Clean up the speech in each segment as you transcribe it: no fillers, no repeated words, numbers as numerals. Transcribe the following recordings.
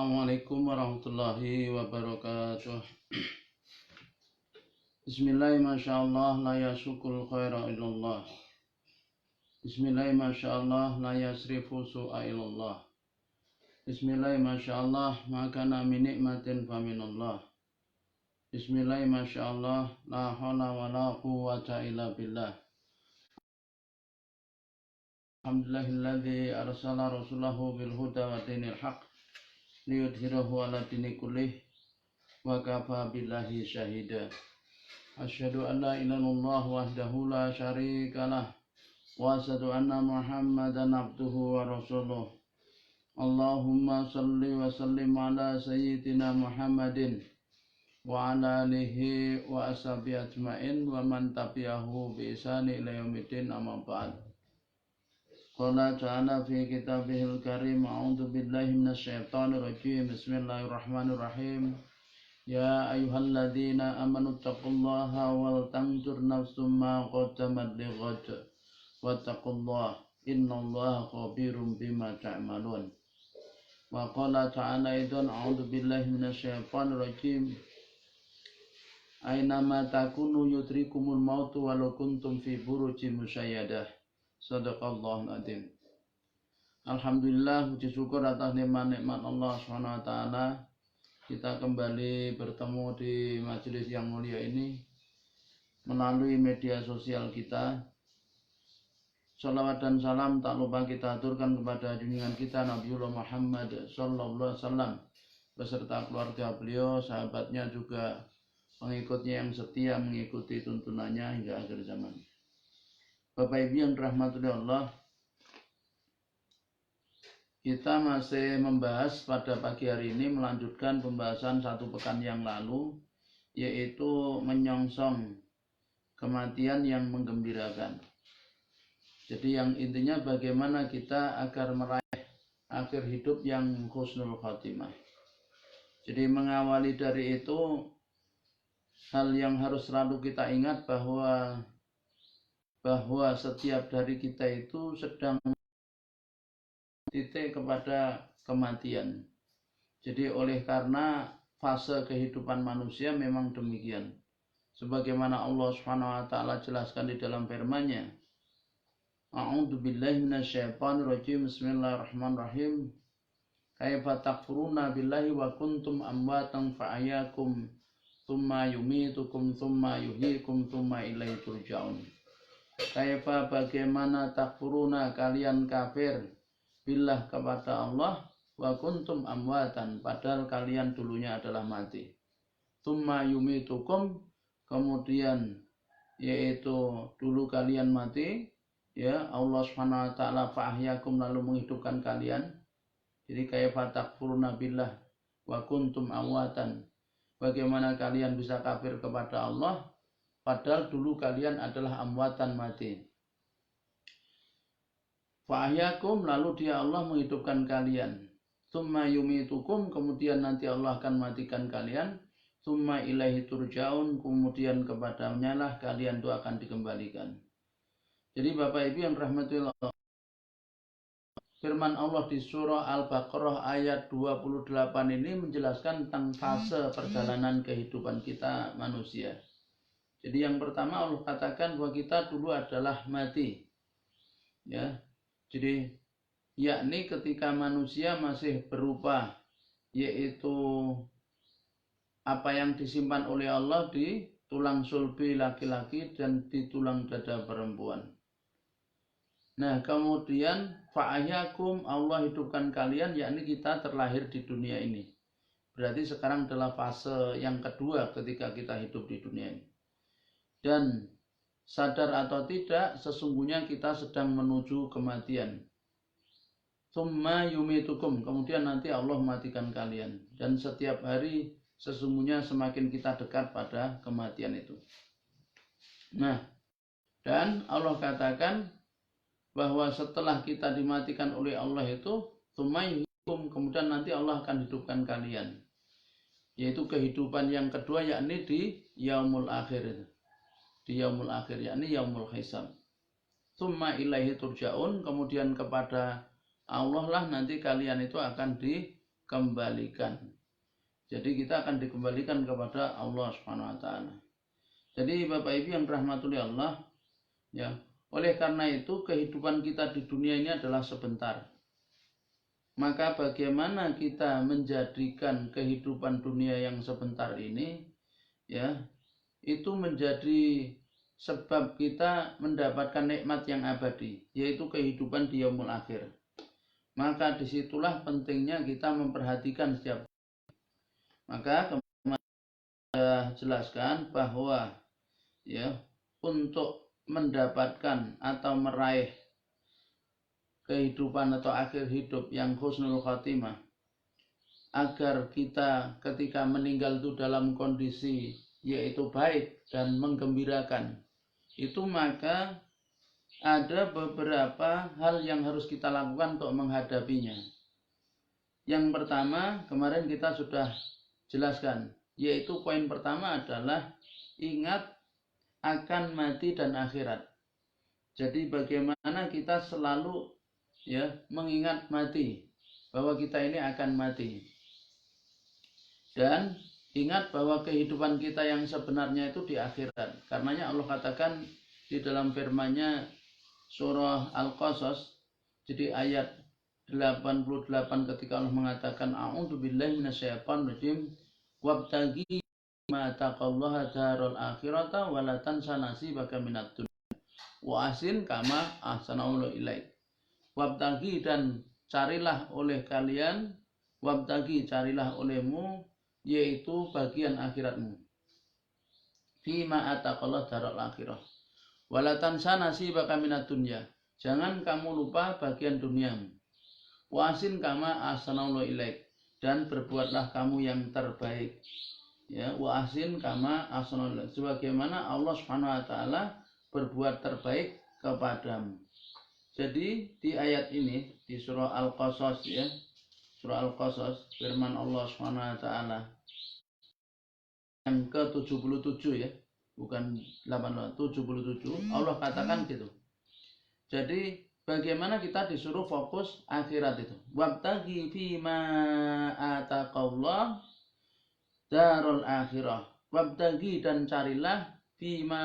Assalamualaikum warahmatullahi wabarakatuh. Bismillah, masyaallah, la yasukul khaira illallah. Bismillah, masyaallah, la yasrifu su'a illallah. Bismillah, masyaallah, makana min nikmatin faminallah. Bismillah, masyaallah, la hawla wa la quwwata illa billah. Alhamdulillahilladzi arsala rasulahu bil huda wa dinil haq liyudhhirahu ala dini kullih wa kafa billahi syahida. Asyhadu an la ilaha illallah wahdahu la syarikalah wa asyhadu anna Muhammadan abduhu wa rasuluh. Allahumma salli wa sallim ala sayyidina Muhammadin wa ala alihi wa ashabihi ajmain wa man tabi'ahu bi ihsani ila yaumiddin, amma ba'd. Qala ta'ala fi kitabihil karim, a'udzu billahi minasyaitonir rajim. Bismillahirrahmanirrahim. Ya ayyuhalladzina amanu taqullaha wal tanzur nafsum ma qaddamat lighad wattaqullaha innallaha khabirum bima ta'malun. Wa qala ta'ala aidan, a'udzu billahi minasyaitonir rajim. Aina ma takunu yudrikumul mautu walau kuntum fi burujin musayyadah. Sadaqallahul adzim. Alhamdulillah, puji syukur atas nikmat-nikmat Allah SWT. Kita kembali bertemu di majelis yang mulia ini melalui media sosial kita. Salawat dan salam tak lupa kita aturkan kepada junjungan kita Nabiullah Muhammad sallallahu alaihi wasallam beserta keluarga beliau, sahabatnya, juga pengikutnya yang setia mengikuti tuntunannya hingga akhir zaman. Bapak Ibu yang dirahmati Allah, kita masih membahas pada pagi hari ini, melanjutkan pembahasan satu pekan yang lalu, yaitu menyongsong kematian yang menggembirakan. Jadi yang intinya bagaimana kita agar meraih akhir hidup yang husnul khotimah. Jadi mengawali dari itu, hal yang harus selalu kita ingat bahwa setiap dari kita itu sedang titik kepada kematian. Jadi oleh karena fase kehidupan manusia memang demikian. Sebagaimana Allah SWT jelaskan di dalam firman-Nya. A'udzu billahi minasyaitonir rajim. Bismillahirrahmanirrahim. Kaifa takfuruna billahi wa kuntum amwatan fa'ahyakum tsumma yumitukum tsumma yuhyikum tsumma ilaihi turja'un. Kaifa, bagaimana, takfuruna, kalian kafir, billah, kepada Allah, wa kuntum amwatan, padahal kalian dulunya adalah mati. Tsumma yumitukum, kemudian yaitu dulu kalian mati, ya Allah Subhanahu wa taala fa'ahyakum, lalu menghidupkan kalian. Jadi kaifa takfuruna billah wa kuntum amwatan, bagaimana kalian bisa kafir kepada Allah padahal dulu kalian adalah amwatan, mati. Fa'ahyakum, lalu dia Allah menghidupkan kalian. Tsumma yumitukum, kemudian nanti Allah akan matikan kalian. Tsumma ilaihi turja'un, kemudian kepadanya lah kalian itu akan dikembalikan. Jadi Bapak Ibu yang rahmatullah, firman Allah di surah Al-Baqarah ayat 28 ini menjelaskan tentang fase perjalanan kehidupan kita manusia. Jadi yang pertama Allah katakan bahwa kita dulu adalah mati. Ya. Jadi yakni ketika manusia masih berupa, yaitu apa yang disimpan oleh Allah di tulang sulbi laki-laki dan di tulang dada perempuan. Nah, kemudian fa'ahyakum, Allah hidupkan kalian, yakni kita terlahir di dunia ini. Berarti sekarang adalah fase yang kedua ketika kita hidup di dunia ini. Dan sadar atau tidak, sesungguhnya kita sedang menuju kematian. Tsumma yumitukum, kemudian nanti Allah matikan kalian. Dan setiap hari sesungguhnya semakin kita dekat pada kematian itu. Nah, dan Allah katakan bahwa setelah kita dimatikan oleh Allah itu, tsumma yuhyikum, kemudian nanti Allah akan hidupkan kalian. Yaitu kehidupan yang kedua, yakni di yaumul akhir. Di yaumul akhir, yakni yaumul hisab. Tsumma ilaihi turja'un, kemudian kepada Allah lah nanti kalian itu akan dikembalikan. Jadi kita akan dikembalikan kepada Allah Subhanahu wa taala. Jadi Bapak Ibu yang dirahmati Allah, ya, oleh karena itu kehidupan kita di dunia ini adalah sebentar. Maka bagaimana kita menjadikan kehidupan dunia yang sebentar ini, ya, itu menjadi sebab kita mendapatkan nikmat yang abadi, yaitu kehidupan di yaumul akhir. Maka disitulah pentingnya kita memperhatikan setiap. Maka kemarin saya jelaskan bahwa, ya, untuk mendapatkan atau meraih kehidupan atau akhir hidup yang husnul khatimah, agar kita ketika meninggal itu dalam kondisi yaitu baik dan menggembirakan, itu maka ada beberapa hal yang harus kita lakukan untuk menghadapinya. Yang pertama kemarin kita sudah jelaskan, yaitu poin pertama adalah ingat akan mati dan akhirat. Jadi bagaimana kita selalu, ya, mengingat mati, bahwa kita ini akan mati, dan ingat bahwa kehidupan kita yang sebenarnya itu di akhirat. Karenanya Allah katakan di dalam firman-Nya surah Al-Qasas, jadi ayat 88, ketika Allah mengatakan a'udzubillahi minasyaitonir rajim wabtaghi ma taqallaha darul akhirata wa la tansa nasibaka minad dunya wa ahsin kama ahsanallahu ilaik. Wabtaghi, dan carilah oleh kalian, wabtaghi, carilah olehmu, yaitu bagian akhiratmu, fima ataqallah darul akhirah wala tansa nasibaka minad dunya, jangan kamu lupa bagian duniamu, wasin kama ahsanallahu ilaik, dan berbuatlah kamu yang terbaik, ya, wasin kama ahsanallahu ilaik, sebagaimana Allah Subhanahu wa taala berbuat terbaik kepadamu. Jadi di ayat ini di surah Al-Qasas, ya, surah Al-Qasas, firman Allah Subhanahu wa taala yang ke-77, ya, bukan 87, Allah katakan gitu. Jadi bagaimana kita disuruh fokus akhirat itu. Wabtaghi fima ataqallah darul akhirah. Wabtaghi, dan carilah fima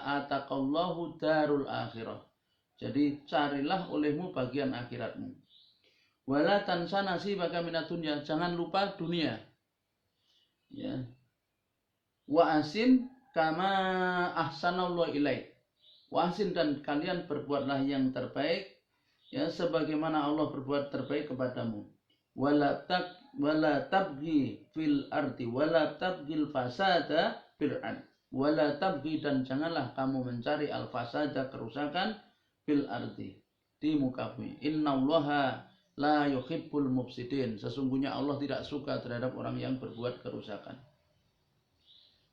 ataqallahu darul akhirah. Jadi carilah olehmu bagian akhiratmu. Wala tansa nasibaka minad dunya, jangan lupa dunia. Ya. Wa asin kama ahsanallahu ilaik. Wa asin, dan kalian berbuatlah yang terbaik, ya, sebagaimana Allah berbuat terbaik kepadamu. Wala tabghi fil ardi wala tabghil fasada fil ard. Wala tabghi, dan janganlah kamu mencari al fasada, kerusakan, fil ardi, di muka bumi. Innallaha la yuhibbul mufsidin, sesungguhnya Allah tidak suka terhadap orang yang berbuat kerusakan.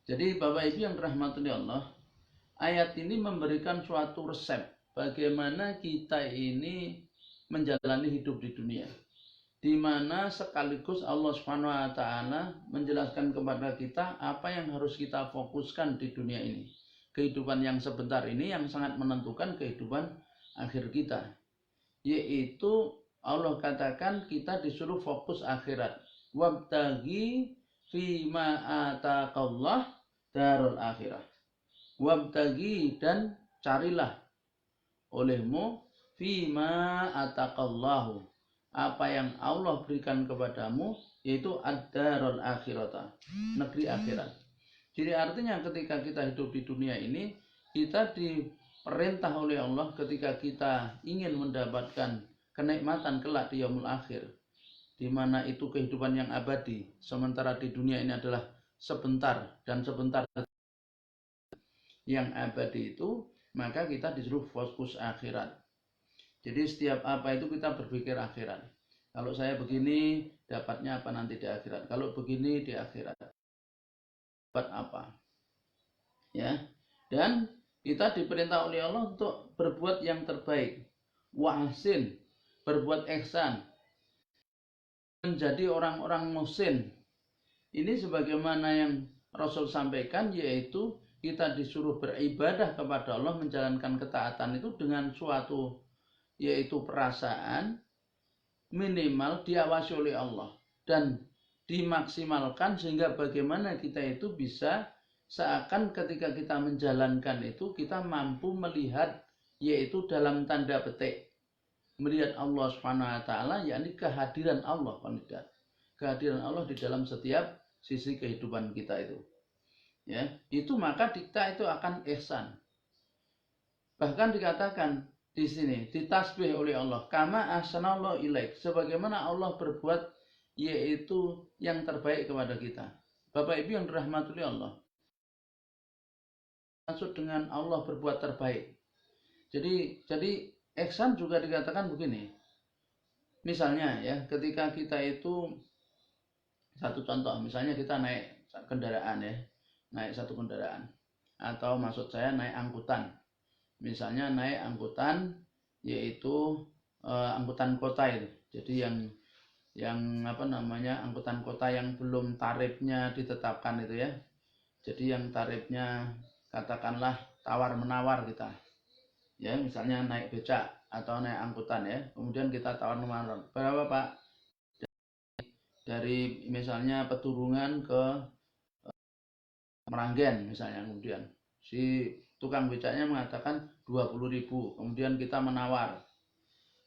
Jadi Bapak Ibu yang dirahmati Allah, ayat ini memberikan suatu resep bagaimana kita ini menjalani hidup di dunia, di mana sekaligus Allah Subhanahu wa taala menjelaskan kepada kita apa yang harus kita fokuskan di dunia ini. Kehidupan yang sebentar ini yang sangat menentukan kehidupan akhir kita, yaitu Allah katakan kita disuruh fokus akhirat. Wabtaghi fima ataqallah darul akhirah. Wabtaghi, dan carilah olehmu, fima ataqallahu, apa yang Allah berikan kepadamu, yaitu ad-darul akhirata, negeri akhirat. Jadi artinya ketika kita hidup di dunia ini, kita diperintah oleh Allah ketika kita ingin mendapatkan kenikmatan kelak di yaumul akhir, di mana itu kehidupan yang abadi, sementara di dunia ini adalah sebentar, dan sebentar yang abadi itu, maka kita disuruh fokus akhirat. Jadi setiap apa itu kita berpikir akhirat. Kalau saya begini, dapatnya apa nanti di akhirat? Kalau begini di akhirat, dapat apa? Ya. Dan kita diperintah oleh Allah untuk berbuat yang terbaik. Wahsin, berbuat ihsan, menjadi orang-orang muhsin. Ini sebagaimana yang Rasul sampaikan, yaitu kita disuruh beribadah kepada Allah, menjalankan ketaatan itu dengan suatu, yaitu perasaan minimal diawasi oleh Allah. dan dimaksimalkan sehingga bagaimana kita itu bisa seakan ketika kita menjalankan itu kita mampu melihat, yaitu dalam tanda petik melihat Allah Subhanahu wa taala, yakni kehadiran Allah, kehadiran Allah di dalam setiap sisi kehidupan kita itu. Ya, itu maka kita itu akan ihsan. Bahkan dikatakan di sini ditasbih oleh Allah, kama ahsanallahu ilaik, sebagaimana Allah berbuat yaitu yang terbaik kepada kita. Bapak Ibu yang dirahmati oleh Allah, maksud dengan Allah berbuat terbaik. Jadi ihsan juga dikatakan begini. Misalnya ya, ketika kita itu satu contoh, misalnya kita naik kendaraan ya, naik satu kendaraan, atau maksud saya naik angkutan. Misalnya naik angkutan yaitu angkutan kota itu. Jadi yang angkutan kota yang belum tarifnya ditetapkan itu ya. Jadi yang tarifnya katakanlah tawar menawar kita. Ya, misalnya naik becak atau naik angkutan ya. Kemudian kita tawar menawar. Berapa Pak? Dari misalnya Peturungan ke Meranggen misalnya, kemudian si tukang becaknya mengatakan 20.000, kemudian kita menawar.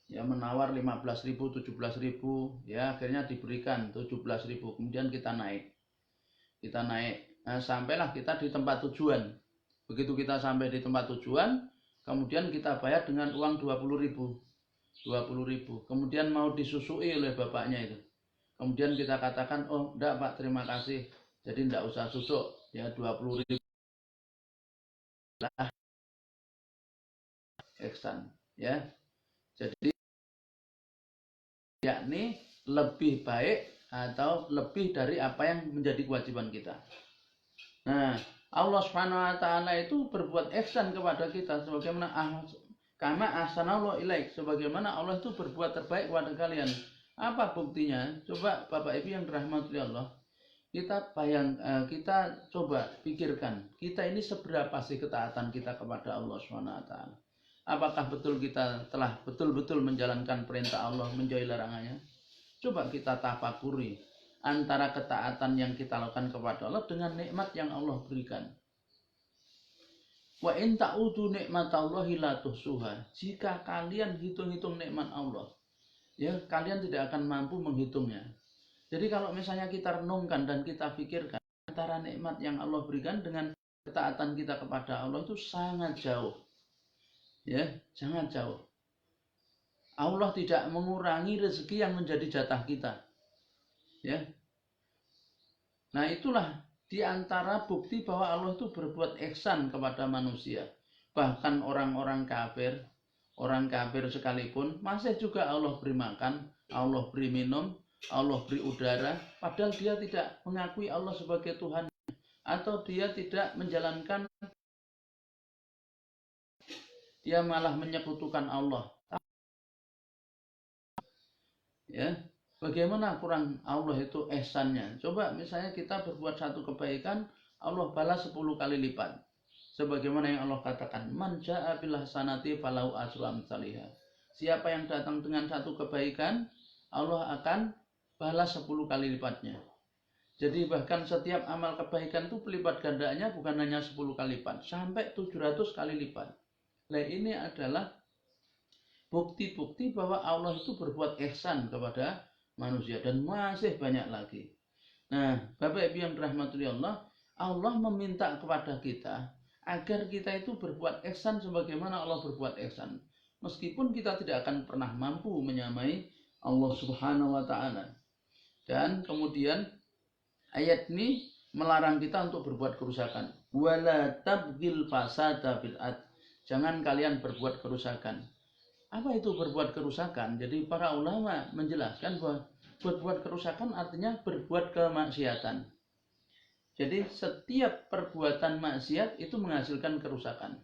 Ya, menawar 15.000, 17.000, ya akhirnya diberikan 17.000, kemudian kita naik. Nah, sampailah kita di tempat tujuan. Begitu kita sampai di tempat tujuan, kemudian kita bayar dengan uang 20.000. Kemudian mau disusui oleh bapaknya itu. Kemudian kita katakan, oh enggak Pak, terima kasih, jadi enggak usah susuk, ya 20.000 lah ihsan ya. Jadi yakni lebih baik atau lebih dari apa yang menjadi kewajiban kita. Nah, Allah Subhanahu wa taala itu berbuat ihsan kepada kita sebagaimana kama ahsanallahu ilaik, sebagaimana Allah itu berbuat terbaik kepada kalian. Apa buktinya? Coba Bapak Ibu yang dirahmati Allah, kita coba pikirkan, kita ini seberapa sih ketaatan kita kepada Allah Subhanahu wa taala? Apakah betul kita telah betul-betul menjalankan perintah Allah, menjauhi larangannya? Coba kita tafakuri antara ketaatan yang kita lakukan kepada Allah dengan nikmat yang Allah berikan. Wa in ta'udu nikmatallahi la tuhsuha. Jika kalian hitung-hitung nikmat Allah, ya kalian tidak akan mampu menghitungnya. Jadi kalau misalnya kita renungkan dan kita pikirkan antara nikmat yang Allah berikan dengan ketaatan kita kepada Allah itu sangat jauh. Ya, sangat jauh. Allah tidak mengurangi rezeki yang menjadi jatah kita. Ya. Nah, itulah di antara bukti bahwa Allah itu berbuat ihsan kepada manusia. Bahkan orang kafir sekalipun masih juga Allah beri makan, Allah beri minum, Allah beri udara, padahal dia tidak mengakui Allah sebagai Tuhan, atau dia tidak menjalankan, dia malah menyekutukan Allah. Ya, bagaimana kurang Allah itu ihsannya? Coba misalnya kita berbuat satu kebaikan, Allah balas 10 kali lipat. Sebagaimana yang Allah katakan, man jaa bil hasanati falahu asyru amsalihha. Siapa yang datang dengan satu kebaikan, Allah akan balas 10 kali lipatnya. Jadi bahkan setiap amal kebaikan itu pelipat gandanya bukan hanya 10 kali lipat, sampai 700 kali lipat. Nah, ini adalah bukti-bukti bahwa Allah itu berbuat ihsan kepada manusia, dan masih banyak lagi. Nah, Bapak Ibu yang dirahmati Allah, Allah meminta kepada kita agar kita itu berbuat ihsan sebagaimana Allah berbuat ihsan. Meskipun kita tidak akan pernah mampu menyamai Allah Subhanahu wa taala. Dan kemudian ayat ini melarang kita untuk berbuat kerusakan. Wala tabghil fasada fil ard. Jangan kalian berbuat kerusakan. Apa itu berbuat kerusakan? Jadi para ulama menjelaskan bahwa berbuat kerusakan artinya berbuat kemaksiatan. Jadi setiap perbuatan maksiat itu menghasilkan kerusakan.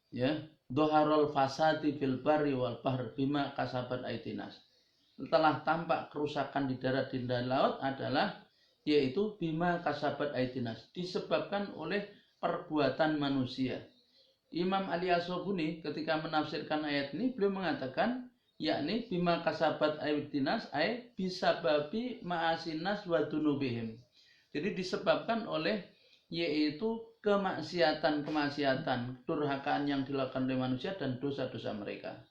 Ya, dhaharul fasadi fil barri wal bahr bima kasabat aidinas. Setelah tampak kerusakan di darat dan di laut adalah yaitu bima kasabat aidinas, disebabkan oleh perbuatan manusia. Imam Ali As-Sabuni ketika menafsirkan ayat ini, beliau mengatakan yakni bima kasabat ayyudinas bisa babi ma'asinas wa dunubihim. Jadi disebabkan oleh yaitu kemaksiatan, durhakaan yang dilakukan oleh manusia dan dosa-dosa mereka.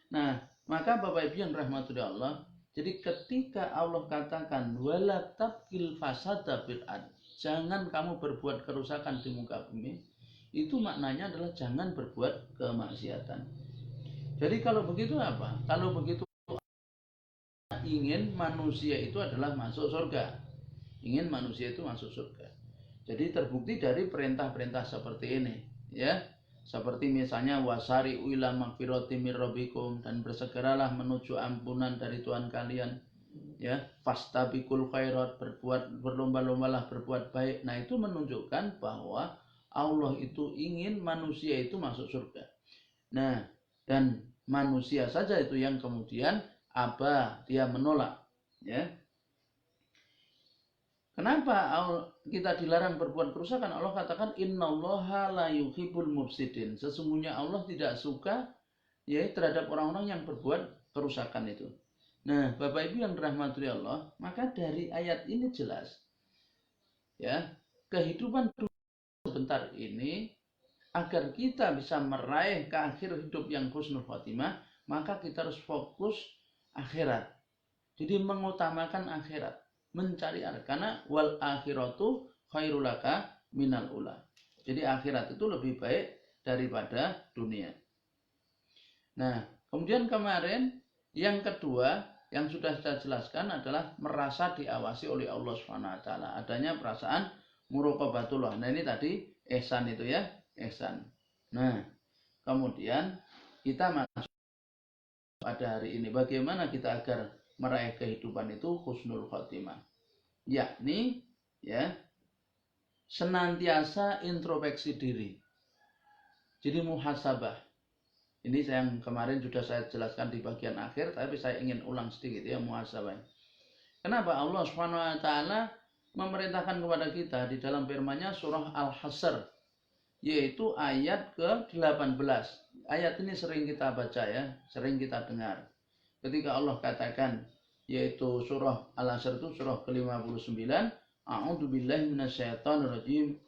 Nah, maka Bapak Ibu yang rahmati Allah, jadi ketika Allah katakan wala tabqil fasada bil ard, jangan kamu berbuat kerusakan di muka bumi, itu maknanya adalah jangan berbuat kemaksiatan. Jadi kalau begitu apa? Kalau begitu ingin manusia itu adalah masuk surga. Ingin manusia itu masuk surga. Jadi terbukti dari perintah-perintah seperti ini, ya. Seperti misalnya wasari ila magfirati mir rabbikum, dan bersegeralah menuju ampunan dari Tuhan kalian, ya. Fastabiqul khairat, berlomba-lombalah berbuat baik. Nah, itu menunjukkan bahwa Allah itu ingin manusia itu masuk surga. Nah, dan manusia saja itu yang kemudian dia menolak, ya. Kenapa kita dilarang berbuat kerusakan? Allah katakan innallaha la yuhibbul mufsidin. Sesungguhnya Allah tidak suka ya terhadap orang-orang yang berbuat kerusakan itu. Nah, Bapak Ibu yang dirahmati Allah, maka dari ayat ini jelas ya, kehidupan sebentar ini agar kita bisa meraih ke akhir hidup yang husnul khotimah, maka kita harus fokus akhirat. Jadi mengutamakan akhirat, mencari akhirat, karena wal akhiratu khairul laka minal ula. Jadi akhirat itu lebih baik daripada dunia. Nah, kemudian kemarin yang kedua yang sudah saya jelaskan adalah merasa diawasi oleh Allah SWT. Adanya perasaan muraqabatullah. Nah, ini tadi ihsan itu ya, ihsan. Nah, kemudian kita masuk pada hari ini bagaimana kita agar meraih kehidupan itu husnul khotimah, yakni ya senantiasa introspeksi diri. Jadi muhasabah. Ini yang kemarin sudah saya jelaskan di bagian akhir, tapi saya ingin ulang sedikit ya muhasabah. Kenapa Allah SWT memerintahkan kepada kita di dalam firman-Nya surah Al-Hasr, yaitu ayat ke-18. Ayat ini sering kita baca ya, sering kita dengar. Ketika Allah katakan, yaitu surah Al-Asr itu surah ke-59, A'udzu billahi minasyaitonir rajim.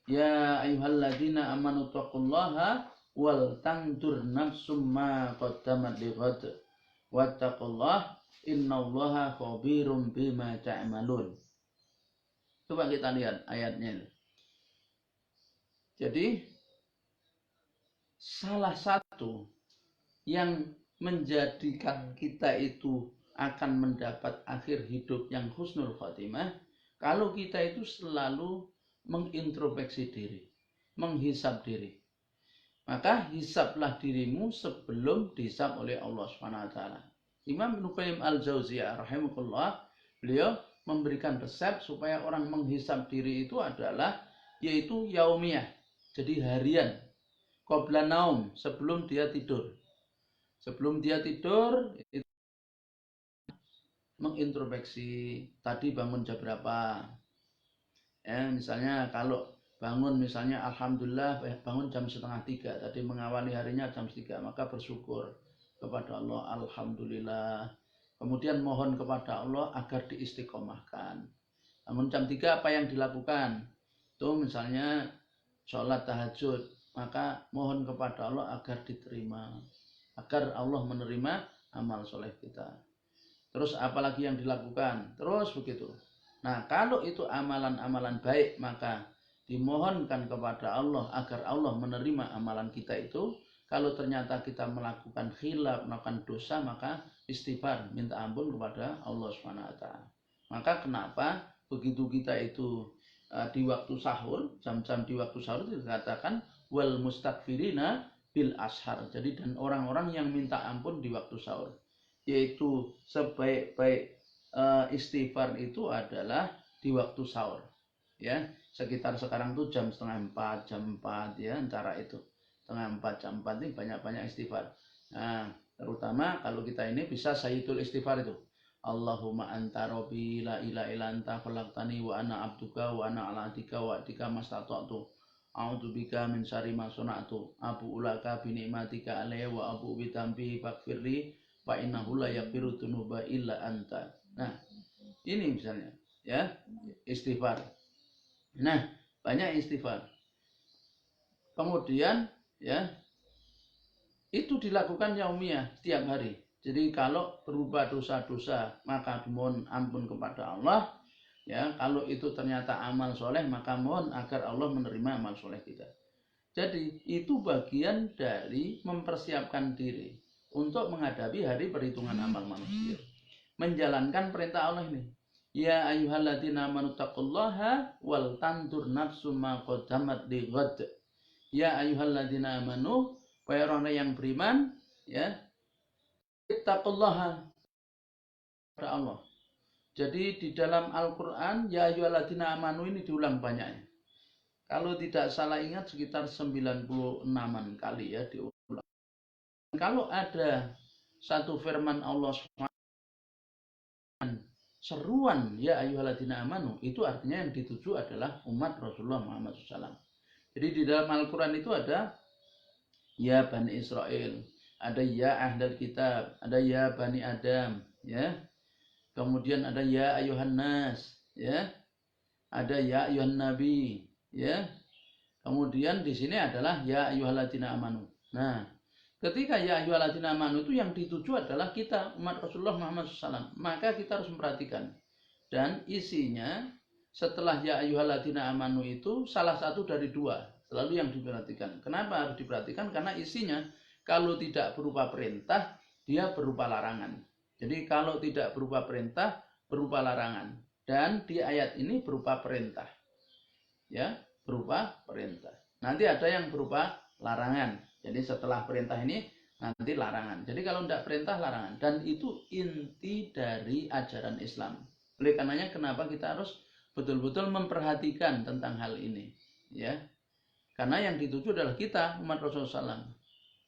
Ya ayyuhalladzina amanu taqullaha wal tandur nafsum ma qaddamat lighad. Wattaqullaha innallaha khabirum bima ta'malun. Coba kita lihat ayatnya. Jadi salah satu yang menjadikan kita itu akan mendapat akhir hidup yang husnul khotimah kalau kita itu selalu mengintrospeksi diri, menghisab diri. Maka hisablah dirimu sebelum dihisab oleh Allah SWT. Imam Ibnu Qayyim Al-Jauziyah rahimahullah, beliau memberikan resep supaya orang menghisab diri itu adalah yaitu yaumiyah, jadi harian, qabla naum, sebelum dia tidur. Sebelum dia tidur, itu mengintrospeksi tadi bangun jam berapa. Ya, misalnya kalau bangun misalnya alhamdulillah bangun jam 2:30, tadi mengawali harinya jam 3, maka bersyukur kepada Allah, alhamdulillah. Kemudian mohon kepada Allah agar diistiqomahkan. Bangun jam 3 apa yang dilakukan? Itu misalnya sholat tahajud, maka mohon kepada Allah agar diterima, agar Allah menerima amal soleh kita. Terus apalagi yang dilakukan? Terus begitu. Nah, kalau itu amalan-amalan baik, maka dimohonkan kepada Allah agar Allah menerima amalan kita itu. Kalau ternyata kita melakukan khilaf, melakukan dosa, maka istighfar, minta ampun kepada Allah SWT. Maka kenapa begitu kita itu di waktu sahur, jam-jam di waktu sahur itu dikatakan wal mustaghfirina bil ashar. Jadi dan orang-orang yang minta ampun di waktu sahur, yaitu sebaik-baik istighfar itu adalah di waktu sahur, ya sekitar sekarang tuh jam 3:30, jam 4 ya, antara itu 3:30 jam 4 ini banyak-banyak istighfar. Nah, terutama kalau kita ini bisa sayyidul istighfar itu, Allahumma anta rabbi la ilaha illa anta khalaqtani wa ana abduka wa ana ala ahdika wa ahdika mastata'tu a'udzubika min syarri ma sana'tu abu ulaka bi ni'matika alayya wa abu bi dzambi faghfirli fa innahu la yaghfiru dzunuba illa anta. Nah, ini misalnya ya, istighfar. Nah, banyak istighfar. Kemudian ya, itu dilakukan yaumiyah setiap hari. Jadi kalau berupa dosa-dosa maka mohon ampun kepada Allah. Ya, kalau itu ternyata amal soleh maka mohon agar Allah menerima amal soleh kita. Jadi itu bagian dari mempersiapkan diri untuk menghadapi hari perhitungan amal manusia. Menjalankan perintah Allah ini. Ya ayyuhalladzina amanu taqullaha wal tandur nafsum ma qaddamat lighad. Ya ayyuhalladzina amanu, wahai orang yang beriman, ya, ittaqullaha kepada Allah. Jadi di dalam Al-Quran ya ayyuhalladzina amanu ini diulang banyaknya. Kalau tidak salah ingat sekitar 96-an kali ya diulang. Kalau ada satu firman Allah seruan ya ayyuhalladzina amanu, itu artinya yang dituju adalah umat Rasulullah Muhammad SAW. Jadi di dalam Al-Quran itu ada ya Bani Israel, ada ya Ahlul Kitab, ada ya Bani Adam, ya. Kemudian ada ya ayuhan nas, ya. Ada ya ayuhan nabi, ya. Kemudian di sini adalah ya ayyuhalladzina amanu. Nah, ketika ya ayyuhalladzina amanu itu yang dituju adalah kita umat Rasulullah Muhammad SAW. Maka kita harus memperhatikan. Dan isinya setelah ya ayyuhalladzina amanu itu salah satu dari dua, selalu yang diperhatikan. Kenapa harus diperhatikan? Karena isinya kalau tidak berupa perintah, dia berupa larangan. Jadi kalau tidak berupa perintah, berupa larangan. Dan di ayat ini berupa perintah. Ya, berupa perintah. Nanti ada yang berupa larangan. Jadi setelah perintah ini nanti larangan. Jadi kalau tidak perintah, larangan. Dan itu inti dari ajaran Islam. Oleh karenanya kenapa kita harus betul-betul memperhatikan tentang hal ini. Ya, karena yang dituju adalah kita umat Rasulullah SAW.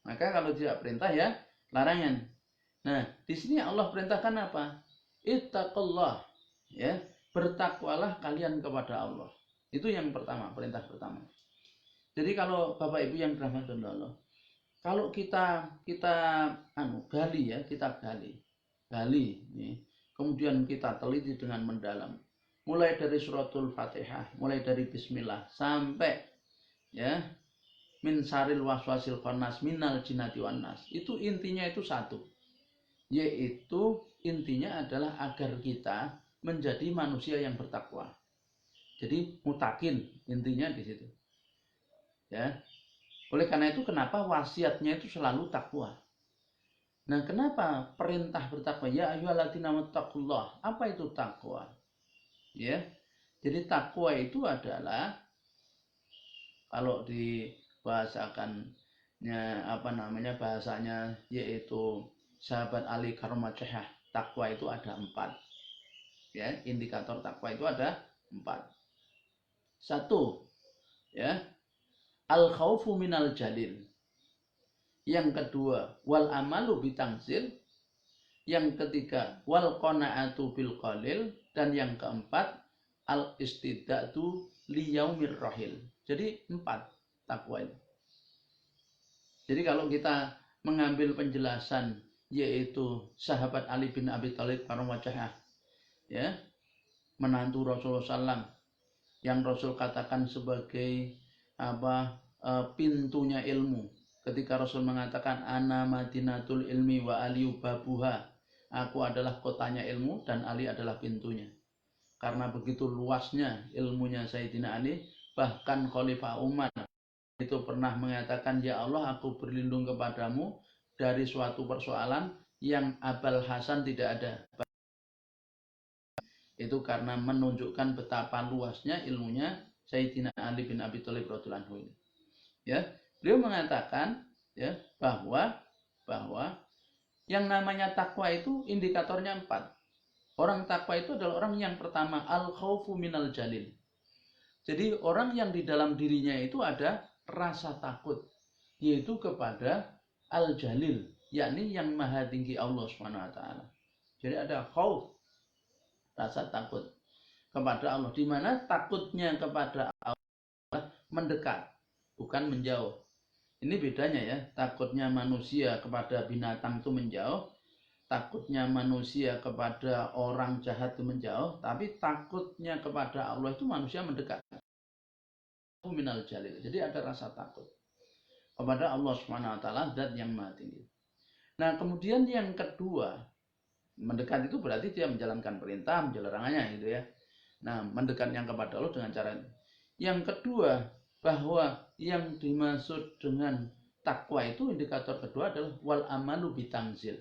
Maka kalau tidak perintah ya larangan. Nah, di sini Allah perintahkan apa? Ittaqullah, ya, bertakwalah kalian kepada Allah. Itu yang pertama, perintah pertama. Jadi kalau Bapak Ibu yang dirahmati Allah, kalau kita gali ya, kita gali, nih, kemudian kita teliti dengan mendalam, mulai dari suratul Fatihah, mulai dari Bismillah sampai ya min saril waswasil khannas minal jinnati wan nas. Itu intinya itu satu, yaitu intinya adalah agar kita menjadi manusia yang bertakwa. Jadi mutakin intinya di situ. Ya. Oleh karena itu kenapa wasiatnya itu selalu takwa. Nah, kenapa perintah bertakwa? Ya ayyuhalladzina wattaqullah. Apa itu takwa? Ya. Jadi takwa itu adalah kalau dibahasakannya bahasanya yaitu sahabat Ali Karomajah, takwa itu ada 4. Ya, indikator takwa itu ada 4. 1, ya, al khaufu minal jalil. Yang kedua, wal amalu bitangzil. Yang ketiga, wal qanaatu bil qalil. Dan yang keempat, al istidatu liyaumir rahil. Jadi 4 takwa itu. Jadi kalau kita mengambil penjelasan yaitu sahabat Ali bin Abi Thalib karomajah, ya, menantu Rasulullah SAW, yang Rasul katakan sebagai pintunya ilmu. Ketika Rasul mengatakan ana madinatul ilmi wa aliyu babuha, aku adalah kotanya ilmu dan Ali adalah pintunya. Karena begitu luasnya ilmunya Sayyidina Ali, bahkan Khalifah Umar itu pernah mengatakan, ya Allah, aku berlindung kepadamu dari suatu persoalan yang Abul Hasan tidak ada. Itu karena menunjukkan betapa luasnya ilmunya Sayyidina Ali bin Abi Thalib radhiyallahu anhu ini. Ya, beliau mengatakan ya bahwa yang namanya takwa itu indikatornya 4. Orang takwa itu adalah orang yang pertama al khaufu minal jalil. Jadi orang yang di dalam dirinya itu ada rasa takut, yaitu kepada al jalil, yakni yang maha tinggi Allah Subhanahu wa taala. Jadi ada khauf, rasa takut kepada Allah, di mana takutnya kepada Allah mendekat, bukan menjauh. Ini bedanya ya, takutnya manusia kepada binatang itu menjauh, takutnya manusia kepada orang jahat itu menjauh, tapi takutnya kepada Allah itu manusia mendekat. Minal jalil. Jadi ada rasa takut kepada Allah Subhanahu wa taala, zat yang maha tinggi. Nah, kemudian yang kedua, mendekat itu berarti dia menjalankan perintah, menjalankannya gitu ya. Nah, mendekatnya kepada Allah dengan cara ini. Yang kedua, bahwa yang dimaksud dengan takwa itu indikator kedua adalah wal amalu bitangzil.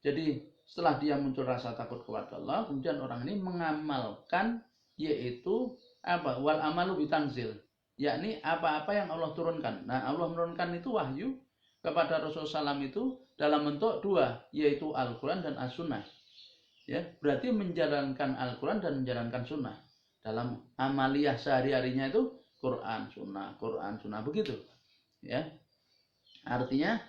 Jadi setelah dia muncul rasa takut kepada Allah, kemudian orang ini mengamalkan, yaitu apa? Wal amalu bitangzil, yakni apa-apa yang Allah turunkan. Nah, Allah menurunkan itu wahyu kepada Rasulullah SAW itu dalam bentuk dua, yaitu Al-Quran dan As-Sunnah. Ya, berarti menjalankan Al-Quran dan menjalankan Sunnah dalam amaliyah sehari-harinya itu Quran Sunnah begitu. Ya, artinya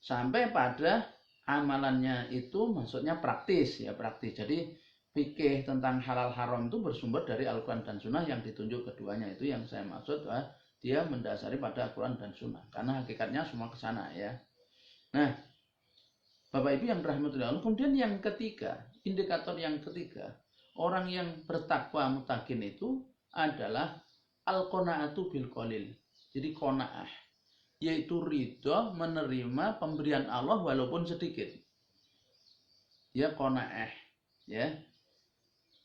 sampai pada amalannya itu maksudnya praktis ya, praktis. Jadi fikih tentang halal haram itu bersumber dari Al-Quran dan Sunnah, yang ditunjuk keduanya itu yang saya maksud, dia mendasari pada Al-Quran dan Sunnah, karena hakikatnya semua ke sana ya. Nah, Bapak Ibu yang dirahmati Allah, kemudian yang ketiga, indikator yang ketiga, orang yang bertakwa mutakin itu adalah al-qanaatu bil qalil. Jadi qanaah, yaitu ridho menerima pemberian Allah walaupun sedikit. Ya, qanaah, ya.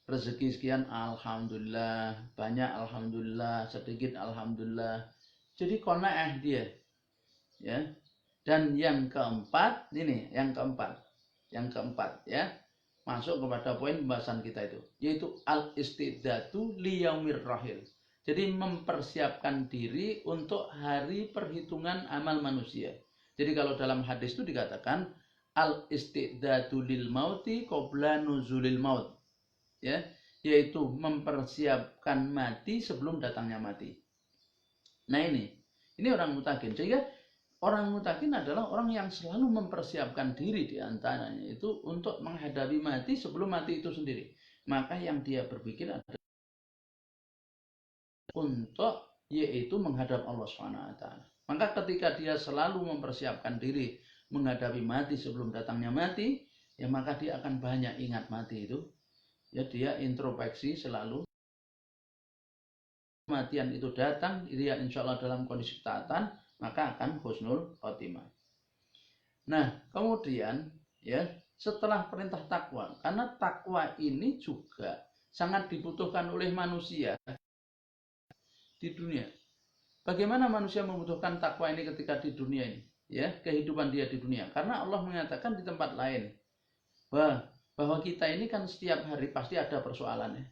Rezeki sekian alhamdulillah, banyak alhamdulillah, sedikit alhamdulillah. Jadi qanaah dia. Ya. Dan yang keempat, ini yang keempat ya, masuk kepada poin pembahasan kita itu, yaitu al-istidatu liyaumir rahil. Jadi mempersiapkan diri untuk hari perhitungan amal manusia. Jadi kalau dalam hadis itu dikatakan al-istidatu lil mauti qabla nuzulil maut, ya, yaitu mempersiapkan mati sebelum datangnya mati. Nah, ini orang mutakin. Sehingga orang mutakin adalah orang yang selalu mempersiapkan diri diantaranya itu untuk menghadapi mati sebelum mati itu sendiri. Maka yang dia berpikir adalah untuk yaitu menghadap Allah SWT. Maka ketika dia selalu mempersiapkan diri menghadapi mati sebelum datangnya mati, ya maka dia akan banyak ingat mati itu. Ya, dia introspeksi selalu. Kematian itu datang, dia insya Allah dalam kondisi ketaatan, maka akan husnul khotimah. Nah, kemudian ya, setelah perintah takwa, karena takwa ini juga sangat dibutuhkan oleh manusia di dunia. Bagaimana manusia membutuhkan takwa ini ketika di dunia ini? Ya, kehidupan dia di dunia. Karena Allah mengatakan di tempat lain bahwa kita ini kan setiap hari pasti ada persoalan ya.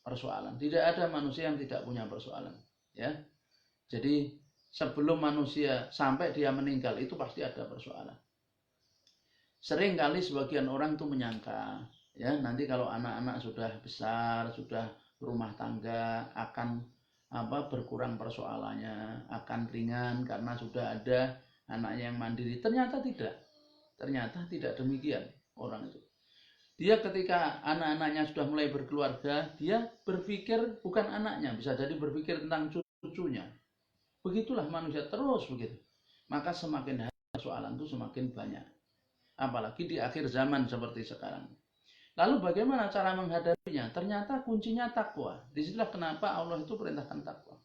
Persoalan. Tidak ada manusia yang tidak punya persoalan, ya. Jadi sebelum manusia sampai dia meninggal itu pasti ada persoalan. Sering kali sebagian orang itu menyangka, ya, nanti kalau anak-anak sudah besar, sudah berumah tangga, akan berkurang persoalannya, akan ringan karena sudah ada anaknya yang mandiri. Ternyata tidak. Ternyata tidak demikian orang itu. Dia ketika anak-anaknya sudah mulai berkeluarga, dia berpikir bukan anaknya, bisa jadi berpikir tentang cucunya. Begitulah manusia terus begitu. Maka semakin hari persoalan itu semakin banyak. Apalagi di akhir zaman seperti sekarang. Lalu bagaimana cara menghadapinya? Ternyata kuncinya takwa. Disitulah kenapa Allah itu perintahkan takwa.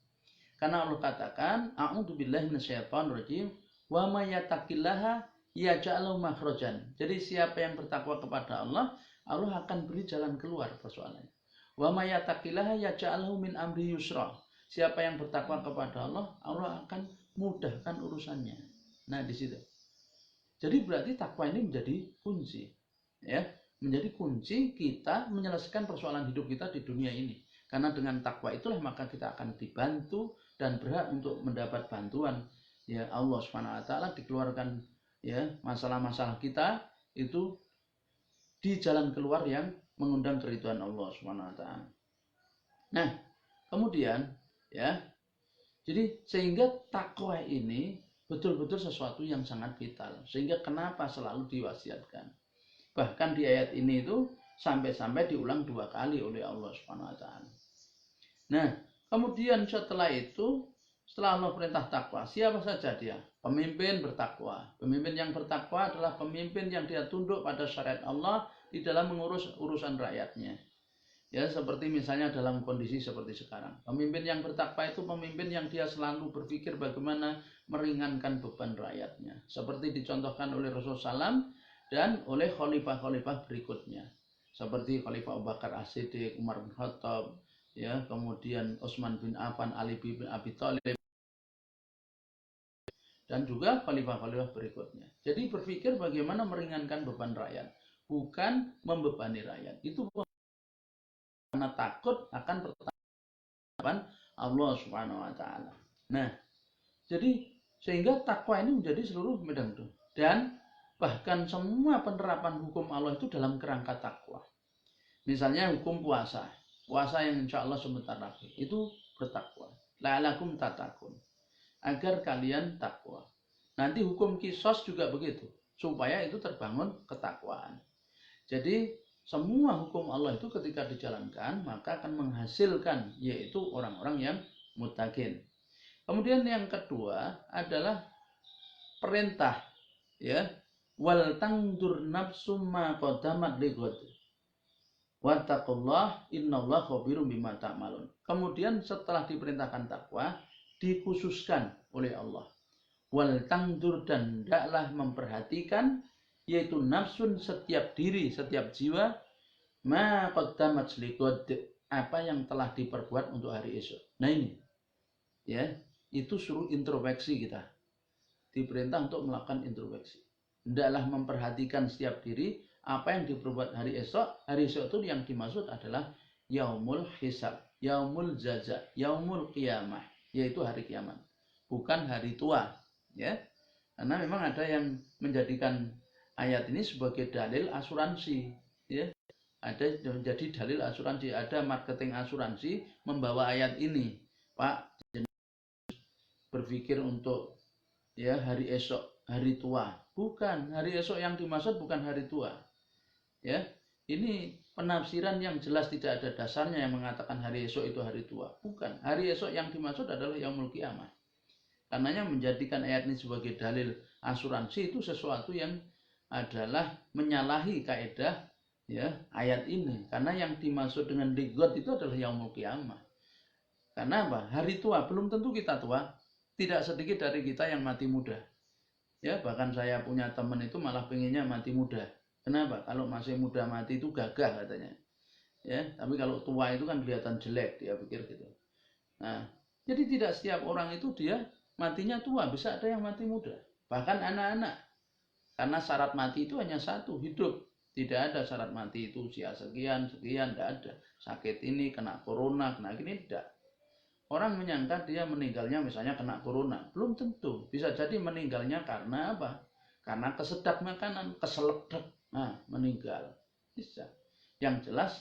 Karena Allah katakan, a'udzubillahi minasyaitonirrajim, wa may yattaqillaha yaj'al makhrajan. Jadi siapa yang bertakwa kepada Allah, Allah akan beri jalan keluar persoalannya. Wa may yattaqillaha yaj'al min amri yusra. Siapa yang bertakwa kepada Allah, Allah akan mudahkan urusannya. Nah, di situ. Jadi berarti takwa ini menjadi kunci, ya, menjadi kunci kita menyelesaikan persoalan hidup kita di dunia ini. Karena dengan takwa itulah maka kita akan dibantu dan berhak untuk mendapat bantuan ya Allah Subhanahu wa taala, dikeluarkan ya masalah-masalah kita itu di jalan keluar yang mengundang keridhaan Allah Subhanahu wa taala. Nah, kemudian ya, jadi sehingga takwa ini betul-betul sesuatu yang sangat vital. Sehingga kenapa selalu diwasiatkan. Bahkan di ayat ini itu sampai-sampai diulang 2 kali oleh Allah Subhanahu wa taala. Nah, kemudian setelah itu Setelah Allah perintah takwa, siapa saja dia? Pemimpin bertakwa. Pemimpin yang bertakwa adalah pemimpin yang dia tunduk pada syariat Allah di dalam mengurus urusan rakyatnya. Ya, seperti misalnya dalam kondisi seperti sekarang. Pemimpin yang bertakwa itu pemimpin yang dia selalu berpikir bagaimana meringankan beban rakyatnya. Seperti dicontohkan oleh Rasulullah SAW dan oleh khalifah-khalifah berikutnya. Seperti Khalifah Abu Bakar As-Siddiq, Umar bin Khattab, ya, kemudian Utsman bin Affan, Ali bin Abi Thalib, dan juga khalifah-khalifah berikutnya. Jadi berpikir bagaimana meringankan beban rakyat, bukan membebani rakyat. Itu karena takut akan pertanggung Allah Subhanahu wa taala. Nah, jadi sehingga takwa ini menjadi seluruh medan hidup. Dan bahkan semua penerapan hukum Allah itu dalam kerangka takwa. Misalnya hukum puasa. Puasa yang insya Allah sebentar lagi. Itu bertakwa. La'alakum tatakun. Agar kalian takwa. Nanti hukum kisos juga begitu. Supaya itu terbangun ketakwaan. Jadi semua hukum Allah itu ketika dijalankan maka akan menghasilkan yaitu orang-orang yang muttaqin. Kemudian yang kedua adalah perintah, ya, wal tangdur nafsum ma qaddamat lighad wattaqullah innallaha khabirum bima ta'malun. Kemudian setelah diperintahkan takwa dikhususkan oleh Allah, wal tangdur, dan hendaklah memperhatikan, yaitu nafsun, setiap diri, setiap jiwa, ma qaddamat lighad, apa yang telah diperbuat untuk hari esok. Nah ini, ya, itu suruh introspeksi kita. Diperintah untuk melakukan introspeksi. Hendaklah memperhatikan setiap diri apa yang diperbuat hari esok. Hari esok itu yang dimaksud adalah yaumul hisab, yaumul jaza, yaumul qiyamah, yaitu hari kiamat, bukan hari tua, ya. Karena memang ada yang menjadikan ayat ini sebagai dalil asuransi, ya. Ada menjadi dalil asuransi, ada marketing asuransi membawa ayat ini, Pak, berpikir untuk, ya, hari esok, hari tua. Bukan, hari esok yang dimaksud bukan hari tua, ya. Ini penafsiran yang jelas tidak ada dasarnya yang mengatakan hari esok itu hari tua. Bukan, hari esok yang dimaksud adalah yaumul qiyamah. Karenanya menjadikan ayat ini sebagai dalil asuransi itu sesuatu yang adalah menyalahi kaidah, ya, ayat ini. Karena yang dimaksud dengan lighad itu adalah yaumul qiyamah. Karena apa? Hari tua, belum tentu kita tua. Tidak sedikit dari kita yang mati muda. Ya, bahkan saya punya teman itu malah pengennya mati muda. Kenapa? Kalau masih muda mati itu gagah katanya. Ya, tapi kalau tua itu kan kelihatan jelek, dia pikir gitu. Nah, jadi tidak setiap orang itu dia matinya tua, bisa ada yang mati muda. Bahkan anak-anak. Karena syarat mati itu hanya satu, hidup. Tidak ada syarat mati itu usia sekian, tidak ada. Sakit ini, kena corona, kena gini, tidak. Orang menyangka dia meninggalnya misalnya kena corona. Belum tentu. Bisa jadi meninggalnya karena apa? Karena kesedap makanan, keseledek. Nah, meninggal. Bisa. Yang jelas,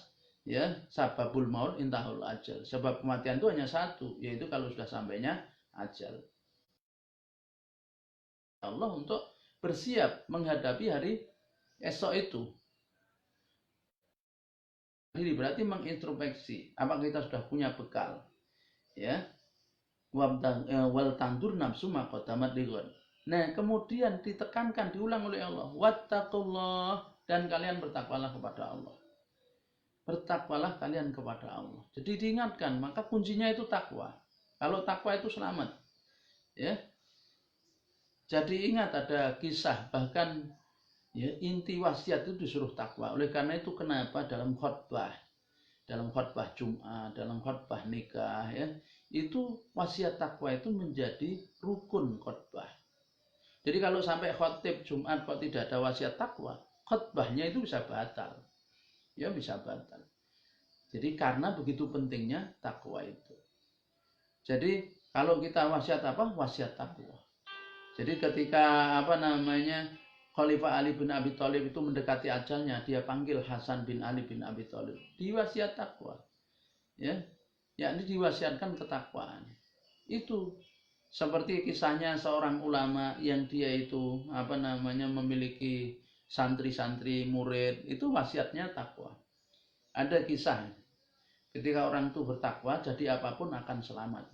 ya, sababul maut intahul ajal. Sebab kematian itu hanya satu, yaitu kalau sudah sampainya ajal. Allah untuk bersiap menghadapi hari esok itu. Jadi berarti mengintrospeksi. Apakah kita sudah punya bekal? Ya, wal tandur nafsu ma qaddamat lighad. Nah, kemudian ditekankan, diulang oleh Allah, wattaqullah, dan kalian bertakwalah kepada Allah. Bertakwalah kalian kepada Allah. Jadi diingatkan, maka kuncinya itu takwa. Kalau takwa itu selamat, ya. Jadi ingat ada kisah, bahkan, ya, inti wasiat itu disuruh takwa. Oleh karena itu kenapa dalam khutbah Jumat, dalam khutbah nikah, ya, itu wasiat takwa itu menjadi rukun khutbah. Jadi kalau sampai khutbah Jumat kok tidak ada wasiat takwa, khutbahnya itu bisa batal. Ya, bisa batal. Jadi karena begitu pentingnya takwa itu. Jadi kalau kita wasiat apa? Wasiat takwa. Jadi ketika Khalifah Ali bin Abi Thalib itu mendekati ajalnya, dia panggil Hasan bin Ali bin Abi Thalib. Diwasiat takwa. Ya, yakni diwasiatkan ketakwaan. Itu seperti kisahnya seorang ulama yang dia itu memiliki santri-santri murid, itu wasiatnya takwa. Ada kisah ketika orang itu bertakwa, jadi apapun akan selamat.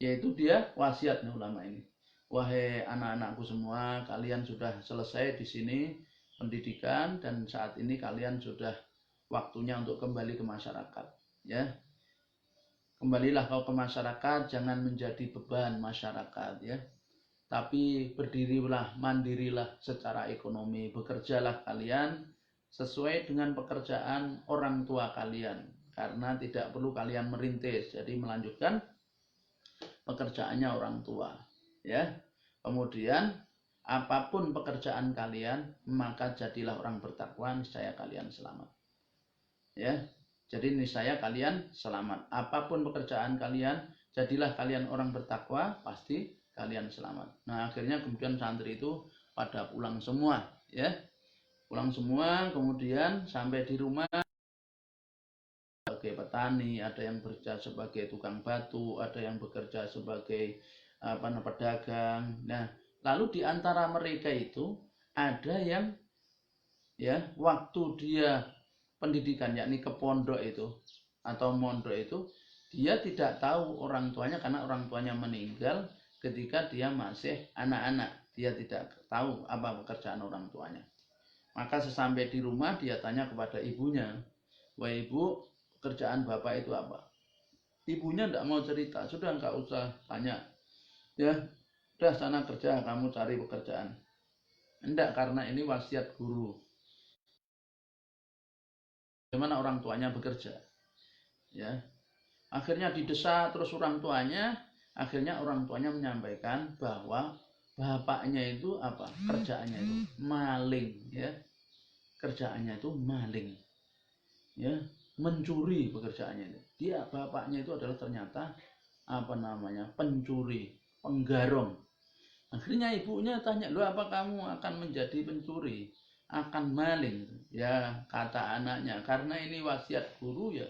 Yaitu dia wasiatnya ulama ini. Wahai anak-anakku semua, kalian sudah selesai di sini pendidikan dan saat ini kalian sudah waktunya untuk kembali ke masyarakat. Ya, kembalilah kau ke masyarakat, jangan menjadi beban masyarakat ya. Tapi berdirilah, mandirilah secara ekonomi, bekerjalah kalian sesuai dengan pekerjaan orang tua kalian, karena tidak perlu kalian merintis, jadi melanjutkan pekerjaannya orang tua ya. Kemudian apapun pekerjaan kalian, maka jadilah orang bertakwa, niscaya kalian selamat ya. Jadi niscaya kalian selamat. Apapun pekerjaan kalian, jadilah kalian orang bertakwa, pasti kalian selamat. Nah, akhirnya kemudian santri itu pada pulang semua ya. Pulang semua, kemudian sampai di rumah sebagai petani, ada yang bekerja sebagai tukang batu, ada yang bekerja sebagai pedagang. Nah, lalu di antara mereka itu ada yang ya waktu dia pendidikan, yakni ke pondok itu atau mondok itu, dia tidak tahu orang tuanya karena orang tuanya meninggal ketika dia masih anak-anak. Dia tidak tahu apa pekerjaan orang tuanya. Maka sesampai di rumah dia tanya kepada ibunya, "Wah ibu, pekerjaan bapak itu apa?" Ibunya tidak mau cerita. "Sudah, nggak usah tanya ya, udah sana kerja, kamu cari pekerjaan." Enggak, karena ini wasiat guru. Bagaimana orang tuanya bekerja ya. Akhirnya didesak terus orang tuanya, akhirnya orang tuanya menyampaikan bahwa bapaknya itu apa? Kerjaannya itu maling ya. Kerjaannya itu maling ya, mencuri pekerjaannya itu. Dia bapaknya itu adalah ternyata pencuri, penggarong. Akhirnya ibunya tanya, "Lu apa kamu akan menjadi pencuri, akan maling?" Ya, kata anaknya, karena ini wasiat guru ya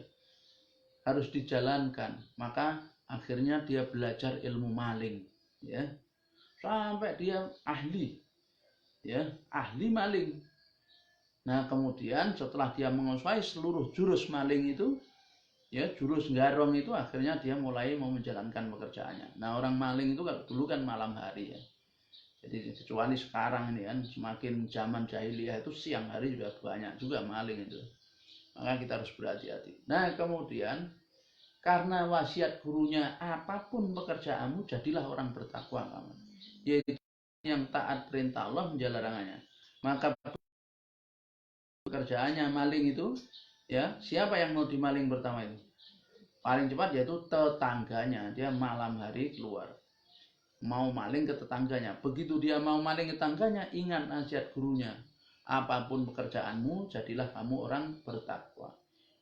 harus dijalankan. Maka akhirnya dia belajar ilmu maling ya, sampai dia ahli ya, ahli maling. Nah, kemudian setelah dia menguasai seluruh jurus maling itu ya, jurus garong itu, akhirnya dia mulai mau menjalankan pekerjaannya. Nah, orang maling itu kalau dulu kan malam hari ya. Jadi kecuali sekarang ini kan semakin zaman jahiliyah itu siang hari juga banyak juga maling itu. Maka kita harus berhati-hati. Nah, kemudian karena wasiat gurunya, apapun pekerjaanmu jadilah orang bertakwa kamu, yaitu yang taat perintah Allah, menjauhi larangannya. Maka pekerjaannya maling itu ya, siapa yang mau dimaling pertama itu? Paling cepat yaitu tetangganya. Dia malam hari keluar mau maling ke tetangganya. Begitu dia mau maling ke tetangganya, ingat nasihat gurunya, apapun pekerjaanmu jadilah kamu orang bertakwa.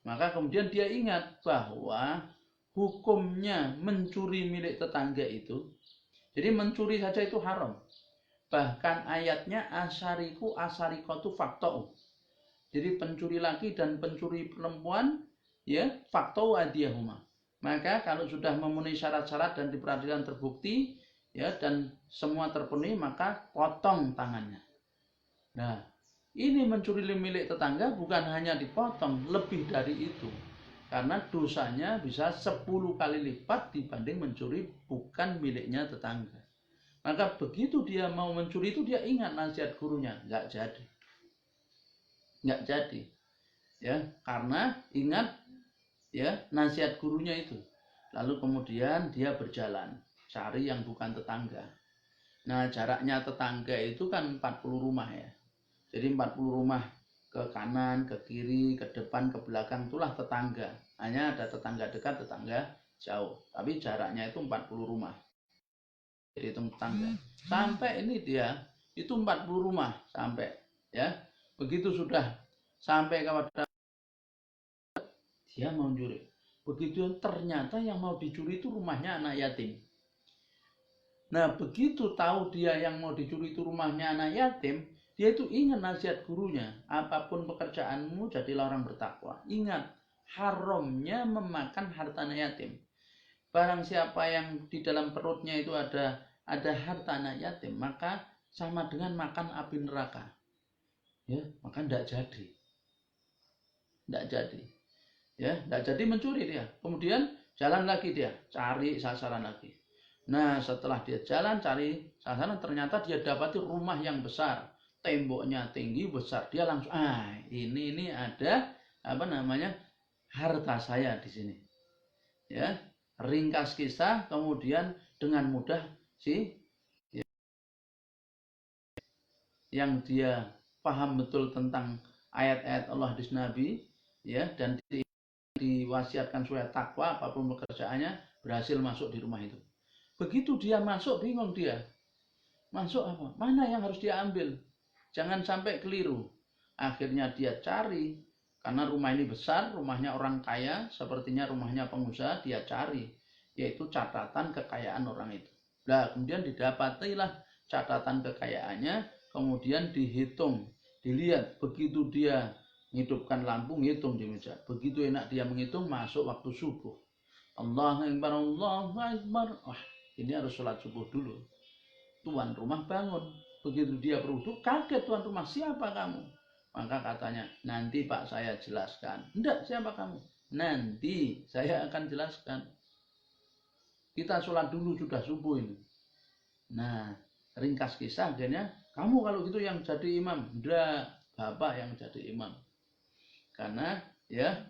Maka kemudian dia ingat bahwa hukumnya mencuri milik tetangga itu, jadi mencuri saja itu haram. Bahkan ayatnya asariku asarikotu faktou. Jadi pencuri laki dan pencuri perempuan ya faktou adiyahuma. Maka kalau sudah memenuhi syarat-syarat dan di peradilan terbukti ya dan semua terpenuhi, maka potong tangannya. Nah, ini mencuri milik tetangga bukan hanya dipotong, lebih dari itu. Karena dosanya bisa 10 kali lipat dibanding mencuri bukan miliknya tetangga. Maka begitu dia mau mencuri itu, dia ingat nasihat gurunya, nggak jadi ya, karena ingat ya nasihat gurunya itu. Lalu kemudian dia berjalan cari yang bukan tetangga. Nah, jaraknya tetangga itu kan 40 rumah ya. Jadi 40 rumah ke kanan, ke kiri, ke depan, ke belakang, itulah tetangga. Hanya ada tetangga dekat, tetangga jauh. Tapi jaraknya itu 40 rumah. Jadi hitung tetangga. Sampai ini dia itu 40 rumah sampai ya. Begitu sudah sampai kepada dia mau mencuri. Begitu ternyata yang mau dicuri itu rumahnya anak yatim. Nah, begitu tahu dia yang mau dicuri itu rumahnya anak yatim, dia itu ingat nasihat gurunya, apapun pekerjaanmu jadilah orang bertakwa. Ingat, haramnya memakan harta anak yatim. Barang siapa yang di dalam perutnya itu ada harta anak yatim, maka sama dengan makan api neraka. Ya, maka tidak jadi. Tidak jadi. Ya, tidak jadi mencuri dia. Kemudian jalan lagi dia, cari sasaran lagi. Nah, setelah dia jalan cari sana, ternyata dia dapati rumah yang besar, temboknya tinggi besar. Dia langsung, ini ada apa namanya, harta saya di sini. Ya, ringkas kisah, kemudian dengan mudah yang dia paham betul tentang ayat-ayat Allah di Nabi, ya, dan diwasiatkan supaya takwa apapun pekerjaannya, berhasil masuk di rumah itu. Begitu dia masuk, bingung dia. Masuk apa? Mana yang harus dia ambil? Jangan sampai keliru. Akhirnya dia cari, karena rumah ini besar, rumahnya orang kaya, sepertinya rumahnya pengusaha, dia cari, yaitu catatan kekayaan orang itu. Nah, kemudian didapatilah catatan kekayaannya, kemudian dihitung, dilihat. Begitu dia menghidupkan lampu, ngitung di meja. Begitu enak dia menghitung, masuk waktu subuh. Allahu Akbar, Allahu Akbar. Wah, ini harus sholat subuh dulu. Tuan rumah bangun. Begitu dia berwudu, kaget tuan rumah, siapa kamu? Maka katanya, nanti Pak saya jelaskan. Enggak, siapa kamu? Nanti saya akan jelaskan. Kita sholat dulu, sudah subuh ini. Nah, ringkas kisah akhirnya, kamu kalau gitu yang jadi imam. Enggak, bapak yang jadi imam. Karena ya,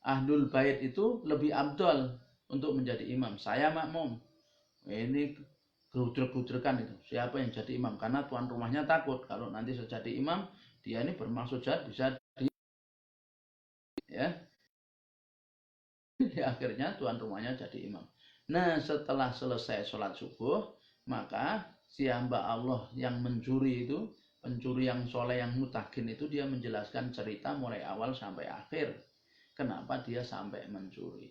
Ahlul Bait itu lebih abdol untuk menjadi imam. Saya makmum. Ini gudrek-gudrekan itu. Siapa yang jadi imam? Karena tuan rumahnya takut kalau nanti saya jadi imam, dia ini bermaksud jahat bisa ya. Akhirnya tuan rumahnya jadi imam. Nah, setelah selesai sholat subuh, maka si hamba Allah yang mencuri itu, pencuri yang soleh, yang mutakin itu, dia menjelaskan cerita mulai awal sampai akhir. Kenapa dia sampai mencuri?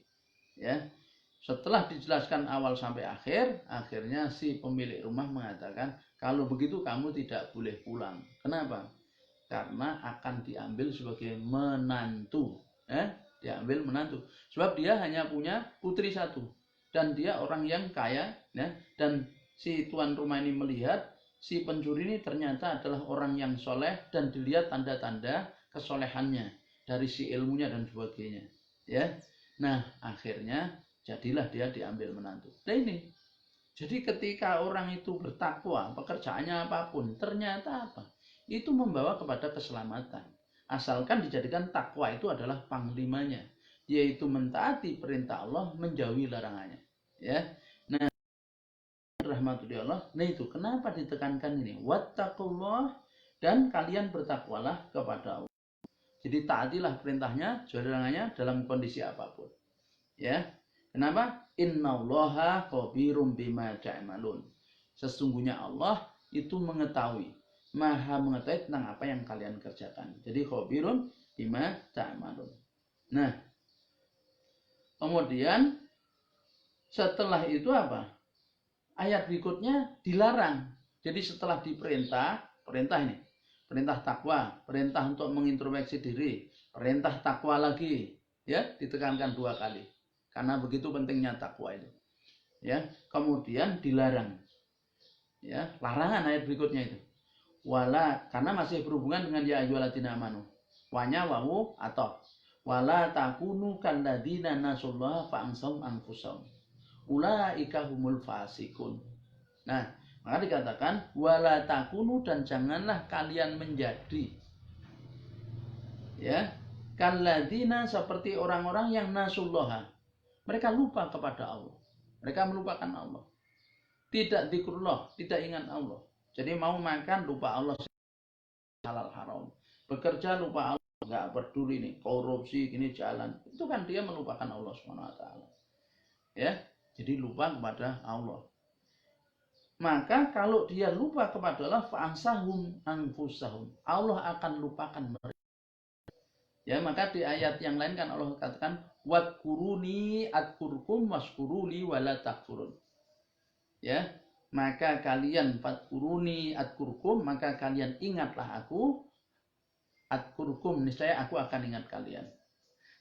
Ya, setelah dijelaskan awal sampai akhir, akhirnya si pemilik rumah mengatakan, kalau begitu kamu tidak boleh pulang. Kenapa? Karena akan diambil sebagai menantu. Diambil menantu. Sebab dia hanya punya putri satu. Dan dia orang yang kaya. Dan si tuan rumah ini melihat, si pencuri ini ternyata adalah orang yang soleh, dan dilihat tanda-tanda kesolehannya dari si ilmunya dan sebagainya. Ya, nah akhirnya jadilah dia diambil menantu. Nah ini, jadi ketika orang itu bertakwa, pekerjaannya apapun, ternyata apa? Itu membawa kepada keselamatan. Asalkan dijadikan takwa itu adalah panglimanya, yaitu mentaati perintah Allah, menjauhi larangannya. Ya, nah rahmatullah Allah. Nah itu kenapa ditekankan ini? Wattaqullah, dan kalian bertakwalah kepada Allah. Jadi taatilah perintahnya, jauhi larangannya dalam kondisi apapun. Ya, kenapa? Innallaha khabirum bima ta'malun. Sesungguhnya Allah itu mengetahui, maha mengetahui tentang apa yang kalian kerjakan. Jadi khabirun bima ta'malun. Nah, kemudian setelah itu apa? Ayat berikutnya dilarang. Jadi setelah diperintah, perintah ini, perintah takwa, perintah untuk mengintrospeksi diri, perintah takwa lagi, ya, ditekankan 2 kali. Karena begitu pentingnya takwa itu. Ya, kemudian dilarang. Ya, larangan ayat berikutnya itu. Wala, karena masih berhubungan dengan ya ayyuhalladzina amanu. Wanya wawu atau wala takunu kalladzina nasullaha fa'ansahum anfusahum. Ulaika humul fasikun. Nah, maka dikatakan wala takunu, dan janganlah kalian menjadi, ya, kalladzina, seperti orang-orang yang nasullaha, mereka lupa kepada Allah. Mereka melupakan Allah. Tidak dzikrullah, tidak ingat Allah. Jadi mau makan lupa Allah, halal haram. Bekerja lupa Allah, nggak peduli nih, korupsi gini jalan. Itu kan dia melupakan Allah SWT. Ya, jadi lupa kepada Allah. Maka kalau dia lupa kepada Allah, fa'ansahum anfusahum, Allah akan lupakan mereka. Ya, maka di ayat yang lain kan Allah katakan wadkuruni adkurkum waskuruli wala takfurun. Ya, maka kalian fadkuruni adkurkum, maka kalian ingatlah aku, adkurkum, niscaya aku akan ingat kalian.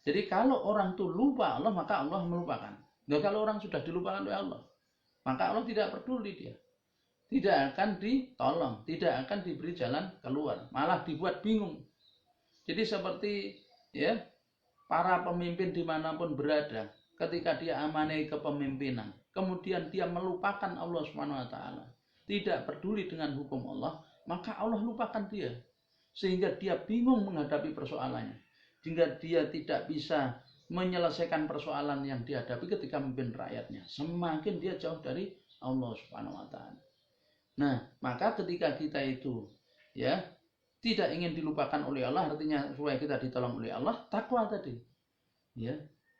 Jadi kalau orang itu lupa Allah, maka Allah melupakan. Dan kalau orang sudah dilupakan oleh Allah, maka Allah tidak peduli dia. Tidak akan ditolong, tidak akan diberi jalan keluar, malah dibuat bingung. Jadi seperti ya, para pemimpin dimanapun berada, ketika dia amanai kepemimpinan, kemudian dia melupakan Allah Subhanahu wa taala, tidak peduli dengan hukum Allah, maka Allah lupakan dia. Sehingga dia bingung menghadapi persoalannya. Sehingga dia tidak bisa menyelesaikan persoalan yang dihadapi ketika memimpin rakyatnya. Semakin dia jauh dari Allah Subhanahu wa taala. Nah, maka ketika kita itu ya tidak ingin dilupakan oleh Allah, artinya supaya kita ditolong oleh Allah, takwa tadi. Ya,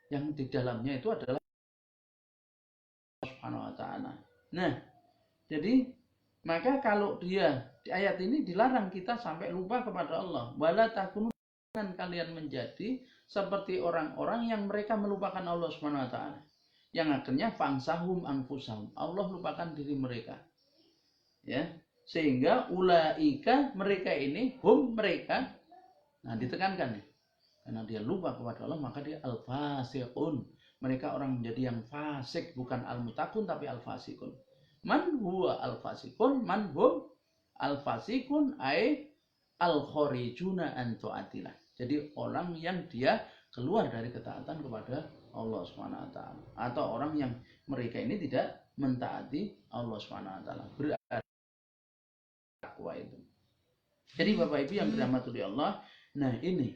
yang di dalamnya itu adalah Allah Subhanahu wa taala. Nah, jadi maka kalau dia di ayat ini dilarang kita sampai lupa kepada Allah. Wala takunu, kalian menjadi seperti orang-orang yang mereka melupakan Allah Subhanahu wa taala. Yang akhirnya fangsahum anfusahum. Allah lupakan diri mereka. Ya, sehingga ulaika, mereka ini, mereka. Nah, ditekankan ya. Karena dia lupa kepada Allah, maka dia al-fasiqun. Mereka orang menjadi yang fasik, bukan al-mutakun tapi al-fasikun. Man huwa al-fasikun, man hum al-fasikun ay al-khorijuna an ta'atillah. Jadi orang yang dia keluar dari ketaatan kepada Allah Subhanahu wa taala, atau orang yang mereka ini tidak mentaati Allah Subhanahu wa taala. Berarti takwa itu. Jadi Bapak Ibu yang dirahmati oleh Allah, nah ini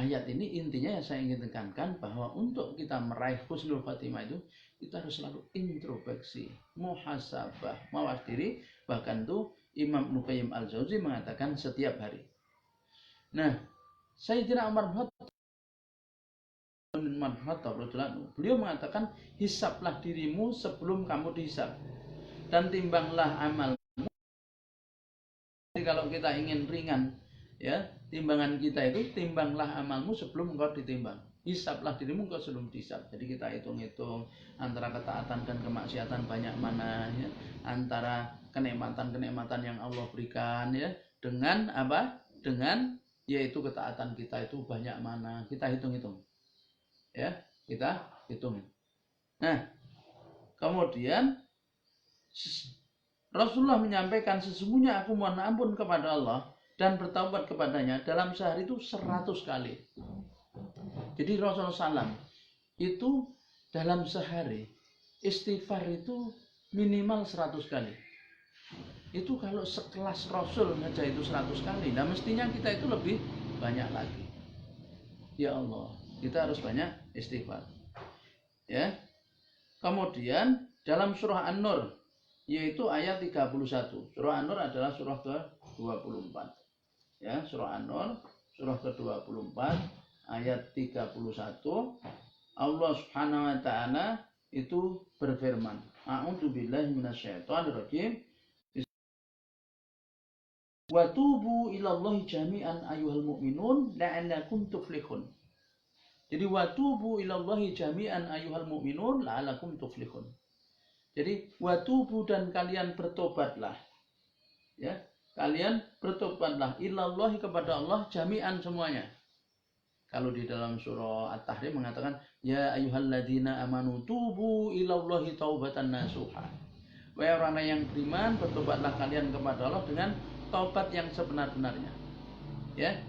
ayat ini intinya yang saya ingin tekankan bahwa untuk kita meraih husnul khatimah itu kita harus selalu introspeksi, muhasabah, mawas diri. Bahkan tuh Imam Ibnu Qayyim Al-Jauzi mengatakan setiap hari. Nah, Sayyidina Umar bin Khattab, beliau mengatakan, hisablah dirimu sebelum kamu dihisab, dan timbanglah amal. Jadi kalau kita ingin ringan, ya, timbangan kita itu timbanglah amalmu sebelum engkau ditimbang. Hisablah dirimu engkau sebelum dihisab. Jadi kita hitung-hitung antara ketaatan dan kemaksiatan banyak mana, ya, antara kenikmatan-kenikmatan yang Allah berikan, ya, dengan apa? Dengan yaitu ketaatan kita itu banyak mana. Kita hitung-hitung. Ya, kita hitung. Nah, kemudian Rasulullah menyampaikan, sesungguhnya aku mohon ampun kepada Allah dan bertaubat kepadanya dalam sehari itu 100 kali. Jadi Rasulullah SAW itu dalam sehari istighfar itu minimal 100 kali. Itu kalau sekelas Rasul saja itu 100 kali. Nah, mestinya kita itu lebih banyak lagi. Ya Allah, kita harus banyak istighfar. Ya. Kemudian dalam surah An-Nur, yaitu ayat 31. Surah An-Nur adalah surah ke-24. Ya, surah An-Nur, surah ke-24, ayat 31. Allah Subhanahu wa taala itu berfirman, A'udzubillahi minasyaitonirrajim. Wa tubu ilallahi jami'an ayyuhal mu'minun la'allakum tuflihun. Jadi wa tubu ilallahi jami'an ayyuhal mu'minun la'allakum tuflihun. Jadi watubu, dan kalian bertobatlah, ya, kalian bertobatlah ilallahi, kepada Allah, jami'an, semuanya. Kalau di dalam surah At-Tahrim mengatakan ya ayyuhalladzina amanu tubu ilallahi taubatan nasuha. Wahai orang yang beriman, bertobatlah kalian kepada Allah dengan taubat yang sebenar-benarnya. Ya.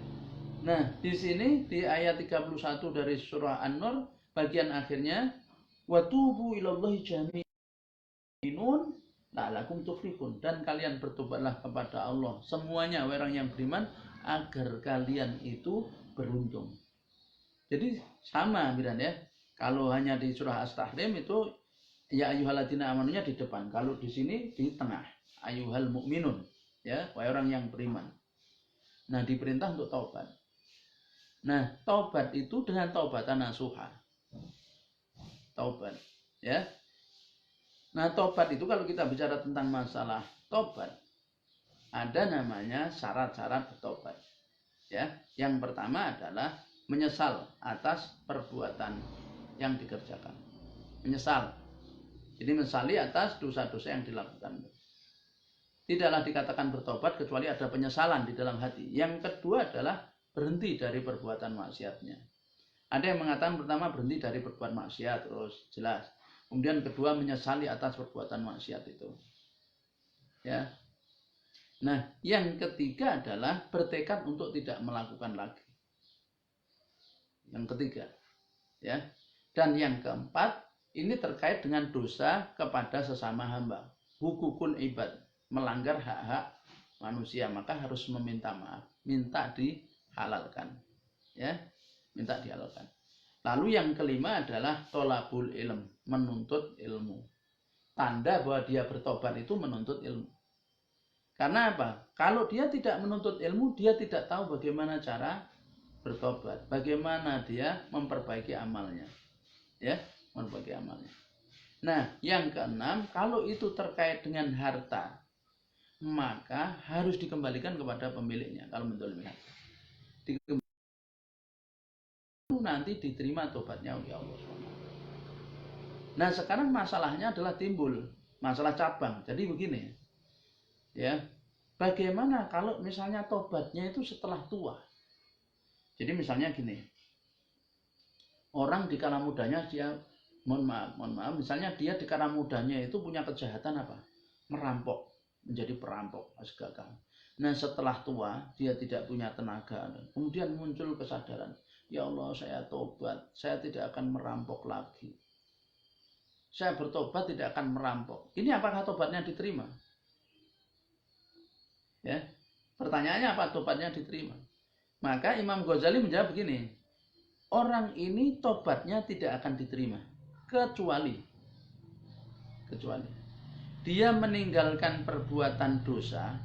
Nah, di sini di ayat 31 dari surah An-Nur bagian akhirnya watubu ilallahi jami'an la'allakum tuflihun, dan kalian bertobatlah kepada Allah semuanya, orang yang beriman, agar kalian itu beruntung. Jadi sama biran ya. Kalau hanya di surah As-Tahrim itu ya ayyuhalladzina amanunya di depan, kalau di sini di tengah, ayyuhal mu'minun, ya, orang yang beriman. Nah, diperintah untuk taubat. Nah, taubat itu dengan taubatan nasuha. Taubat, ya. Nah, tobat itu kalau kita bicara tentang masalah tobat, ada namanya syarat-syarat bertobat. Ya, yang pertama adalah menyesal atas perbuatan yang dikerjakan. Menyesal. Jadi menyesali atas dosa-dosa yang dilakukan. Tidaklah dikatakan bertobat kecuali ada penyesalan di dalam hati. Yang kedua adalah berhenti dari perbuatan maksiatnya. Ada yang mengatakan pertama berhenti dari perbuatan maksiat, terus jelas. Kemudian kedua menyesali atas perbuatan maksiat itu. Ya. Nah, yang ketiga adalah bertekad untuk tidak melakukan lagi. Yang ketiga, ya. Dan yang keempat, ini terkait dengan dosa kepada sesama hamba. Hukukul ibad, melanggar hak-hak manusia, maka harus meminta maaf, minta dihalalkan. Ya, minta dihalalkan. Lalu yang kelima adalah tolabul ilm, menuntut ilmu. Tanda bahwa dia bertobat itu menuntut ilmu. Karena apa? Kalau dia tidak menuntut ilmu, dia tidak tahu bagaimana cara bertobat, bagaimana dia memperbaiki amalnya. Ya, memperbaiki amalnya. Nah, yang keenam, kalau itu terkait dengan harta, maka harus dikembalikan kepada pemiliknya. Kalau menzalimi harta, nanti diterima tobatnya oleh Allah SWT. Nah, sekarang masalahnya adalah timbul masalah cabang. Jadi begini, ya, bagaimana kalau misalnya tobatnya itu setelah tua? Jadi misalnya gini, orang di kala mudanya dia mohon maaf, misalnya dia di kala mudanya itu punya kejahatan apa? Merampok, menjadi perampok, gagal. Nah, setelah tua dia tidak punya tenaga, kemudian muncul kesadaran, ya Allah, saya tobat, saya tidak akan merampok lagi. Saya bertobat tidak akan merampok. Ini apakah tobatnya diterima? Ya, pertanyaannya apa tobatnya diterima? Maka Imam Ghazali menjawab begini, orang ini tobatnya tidak akan diterima kecuali dia meninggalkan perbuatan dosa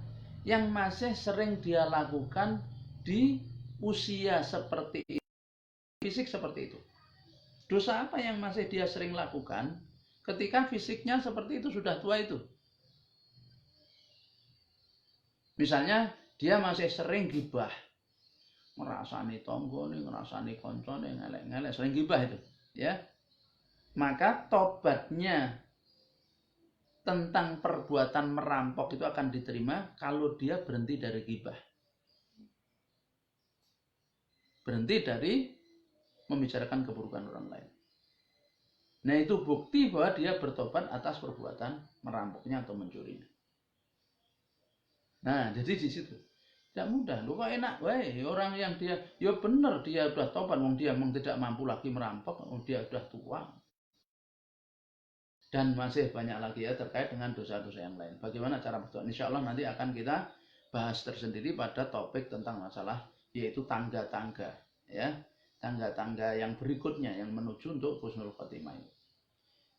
yang masih sering dia lakukan di usia seperti itu, fisik seperti itu. Dosa apa yang masih dia sering lakukan ketika fisiknya seperti itu, sudah tua itu? Misalnya dia masih sering gibah, ngerasani tonggone, ngerasani koncone, ngelek-ngelek, sering gibah itu, ya. Maka tobatnya tentang perbuatan merampok itu akan diterima kalau dia berhenti dari gibah, berhenti dari membicarakan keburukan orang lain. Nah, itu bukti bahwa dia bertobat atas perbuatan merampoknya atau mencurinya. Nah, jadi di situ tidak mudah. Lu kok enak, orang yang dia, ya benar dia sudah tobat, dia memang tidak mampu lagi merampok, dia sudah tua. Dan masih banyak lagi ya terkait dengan dosa-dosa yang lain. Bagaimana cara bertobat? Insya Allah nanti akan kita bahas tersendiri pada topik tentang masalah yaitu tangga-tangga, ya, tangga-tangga yang berikutnya yang menuju untuk husnul khotimah.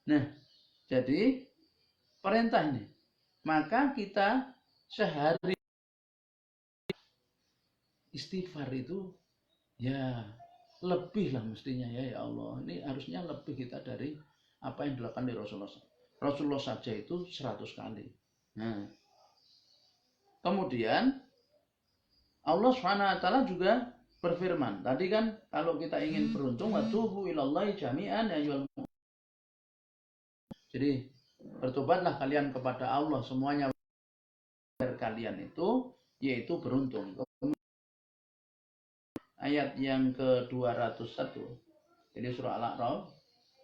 Nah, jadi perintah ini, maka kita sehari istighfar itu ya lebih lah mestinya, ya Allah, ini harusnya lebih kita dari apa yang dilakukan oleh Rasulullah saja itu 100 kali. Nah, kemudian Allah SWT juga berfirman, tadi kan kalau kita ingin beruntung, watubu ilallahi jami'an ya ayyuhal mu'minun. Jadi bertobatlah kalian kepada Allah semuanya kalian itu yaitu beruntung. Ayat yang ke-201, jadi surah Al-A'raf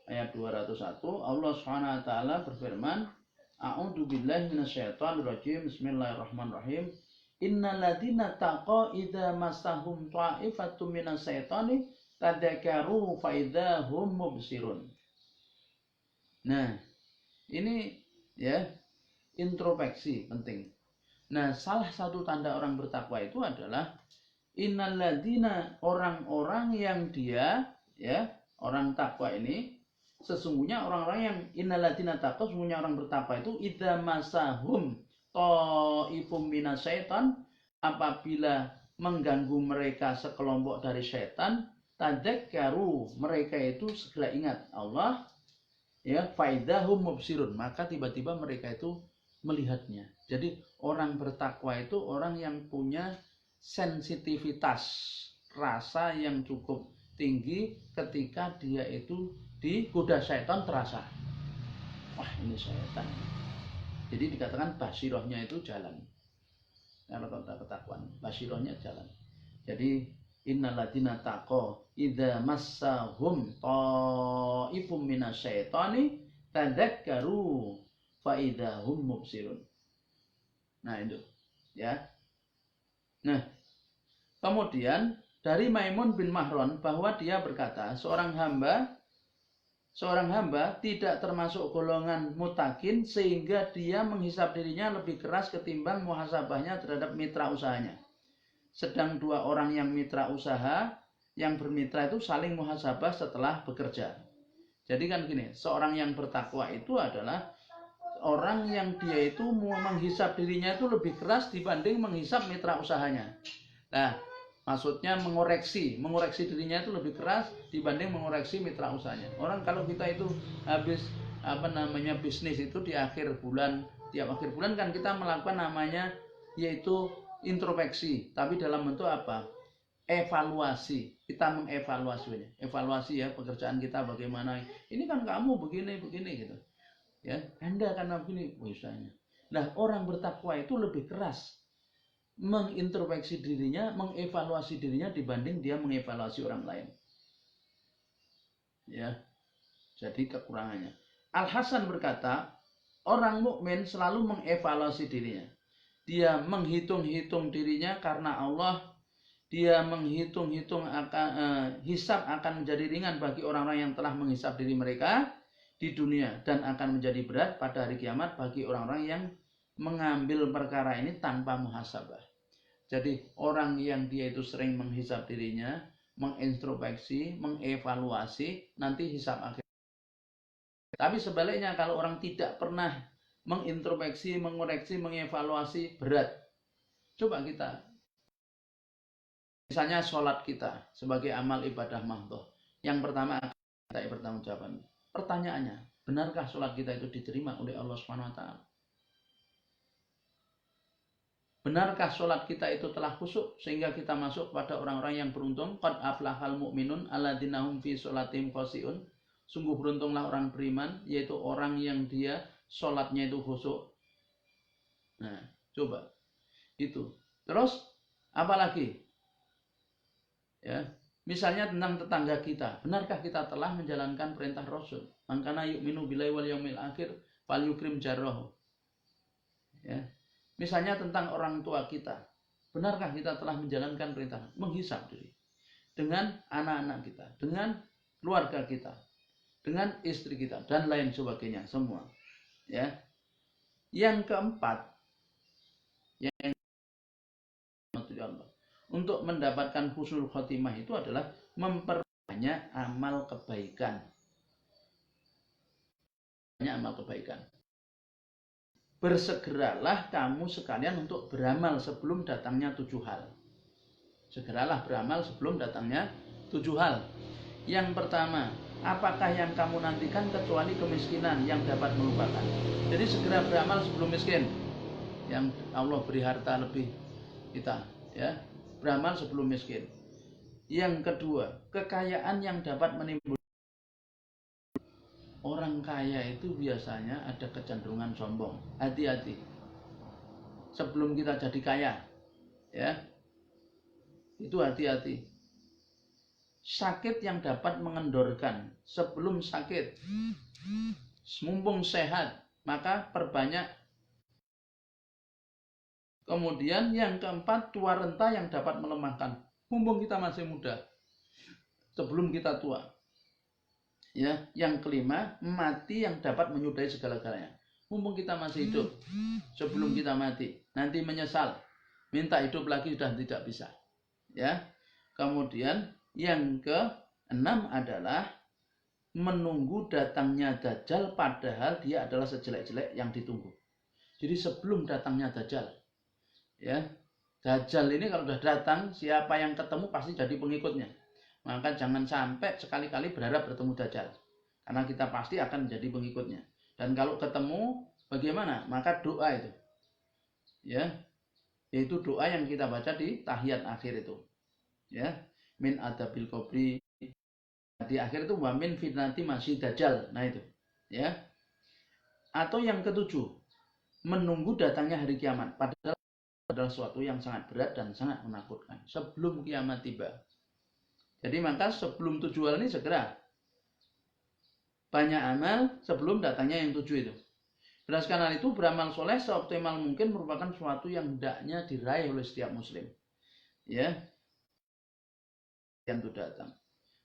ayat 201, Allah SWT berfirman, a'udzu billahi minasyaitonir rajim, bismillahirrahmanirrahim, innal ladzina taqaw idza massahum ta'ifatum minasyaitani tadzakaru fa idzahum mubsirun. Nah, ini ya introspeksi penting. Nah, salah satu tanda orang bertakwa itu adalah innalladzina, orang-orang yang dia, ya, orang takwa ini, sesungguhnya orang-orang yang innalladzina taqwa, sesungguhnya orang bertakwa itu idza masahum ta'ifum minasyaitan, apabila mengganggu mereka sekelompok dari setan, tadzakkaru, mereka itu segera ingat Allah, ya, faidahum mubsirun, maka tiba-tiba mereka itu melihatnya. Jadi orang bertakwa itu orang yang punya sensitivitas rasa yang cukup tinggi ketika dia itu digoda setan, terasa, wah ini setan. Jadi dikatakan basirohnya itu jalan. Kalau ketakuan, basirohnya jalan. Jadi innalladzina taqaw idza massahum ta'ifum minasyaitani tadzakkaru fa idzahum mubsirun. Nah, itu ya. Nah, kemudian dari Maimun bin Mahron bahwa dia berkata, seorang hamba seorang hamba tidak termasuk golongan mutakin sehingga dia menghisap dirinya lebih keras ketimbang muhasabahnya terhadap mitra usahanya. Sedang dua orang yang mitra usaha, yang bermitra itu saling muhasabah setelah bekerja. Jadi kan gini, seorang yang bertakwa itu adalah orang yang dia itu menghisap dirinya itu lebih keras dibanding menghisap mitra usahanya. Nah, maksudnya mengoreksi dirinya itu lebih keras dibanding mengoreksi mitra usahanya. Orang kalau kita itu habis bisnis itu di akhir bulan, tiap akhir bulan kan kita melakukan namanya yaitu introspeksi, tapi dalam bentuk apa? Evaluasi. Kita mengevaluasinya. Evaluasi ya pekerjaan kita bagaimana. Ini kan kamu begini gitu. Ya, Anda karena begini misalnya. Nah, orang bertakwa itu lebih keras mengintrospeksi dirinya, mengevaluasi dirinya dibanding dia mengevaluasi orang lain. Ya. Jadi kekurangannya. Al Hasan berkata, orang mukmin selalu mengevaluasi dirinya. Dia menghitung-hitung dirinya karena Allah. Dia menghitung-hitung hisab akan menjadi ringan bagi orang-orang yang telah menghisab diri mereka di dunia dan akan menjadi berat pada hari kiamat bagi orang-orang yang mengambil perkara ini tanpa muhasabah. Jadi orang yang dia itu sering menghisab dirinya, mengintrospeksi, mengevaluasi, nanti hisab akhir. Tapi sebaliknya kalau orang tidak pernah mengintrospeksi, mengoreksi, mengevaluasi, berat. Coba kita, misalnya sholat kita sebagai amal ibadah mahdhah. Yang pertama kita bertanggung pertanyaannya, benarkah sholat kita itu diterima oleh Allah Subhanahu wa taala? Benarkah sholat kita itu telah khusyuk sehingga kita masuk pada orang-orang yang beruntung? Qad aflahal mu'minun alladzina hum fi sholatihim khashi'un. Sungguh beruntunglah orang beriman, yaitu orang yang dia sholatnya itu khusyuk. Nah, coba itu. Terus apalagi? Ya, misalnya tentang tetangga kita, benarkah kita telah menjalankan perintah Rasul? Man kana yu'minu billahi wal yaumil akhir falyukrim jarrahu. Ya. Misalnya tentang orang tua kita, benarkah kita telah menjalankan perintah menghisap diri dengan anak-anak kita, dengan keluarga kita, dengan istri kita dan lain sebagainya semua. Ya. Yang keempat, yang untuk mendapatkan husnul khotimah itu adalah memperbanyak amal kebaikan. Amal kebaikan. Bersegeralah kamu sekalian untuk beramal sebelum datangnya 7 hal. Segeralah beramal sebelum datangnya 7 hal. Yang pertama, apakah yang kamu nantikan kecuali kemiskinan yang dapat melupakan? Jadi segera beramal sebelum miskin. Yang Allah beri harta lebih kita, ya. Beramal sebelum miskin. Yang kedua, kekayaan yang dapat menimbulkan. Orang kaya itu biasanya ada kecenderungan sombong. Hati-hati. Sebelum kita jadi kaya, ya. Itu hati-hati. Sakit yang dapat mengendorkan. Sebelum sakit, mumpung sehat, maka perbanyak. Kemudian yang keempat, tua renta yang dapat melemahkan. Mumpung kita masih muda, sebelum kita tua. Ya, yang kelima, mati yang dapat menyudahi segala-galanya. Mumpung kita masih hidup, sebelum kita mati, nanti menyesal, minta hidup lagi sudah tidak bisa. Ya. Kemudian yang keenam adalah menunggu datangnya Dajjal padahal dia adalah sejelek-jelek yang ditunggu. Jadi sebelum datangnya Dajjal, ya, Dajjal ini kalau sudah datang, siapa yang ketemu pasti jadi pengikutnya. Maka jangan sampai sekali-kali berharap bertemu Dajjal, karena kita pasti akan menjadi pengikutnya. Dan kalau ketemu, bagaimana? Maka doa itu, ya, yaitu doa yang kita baca di tahiyat akhir itu, ya, min adabil qabri, di akhir itu wa min fitnati masih Dajjal. Nah itu, ya. Atau yang ketujuh, menunggu datangnya hari kiamat, padahal adalah sesuatu yang sangat berat dan sangat menakutkan sebelum kiamat tiba. Jadi maka sebelum 7 hal ini segera banyak amal sebelum datangnya yang 7 itu. Berdasarkan hal itu, beramal soleh seoptimal mungkin merupakan sesuatu yang hendaknya diraih oleh setiap muslim. Ya, yang itu datang.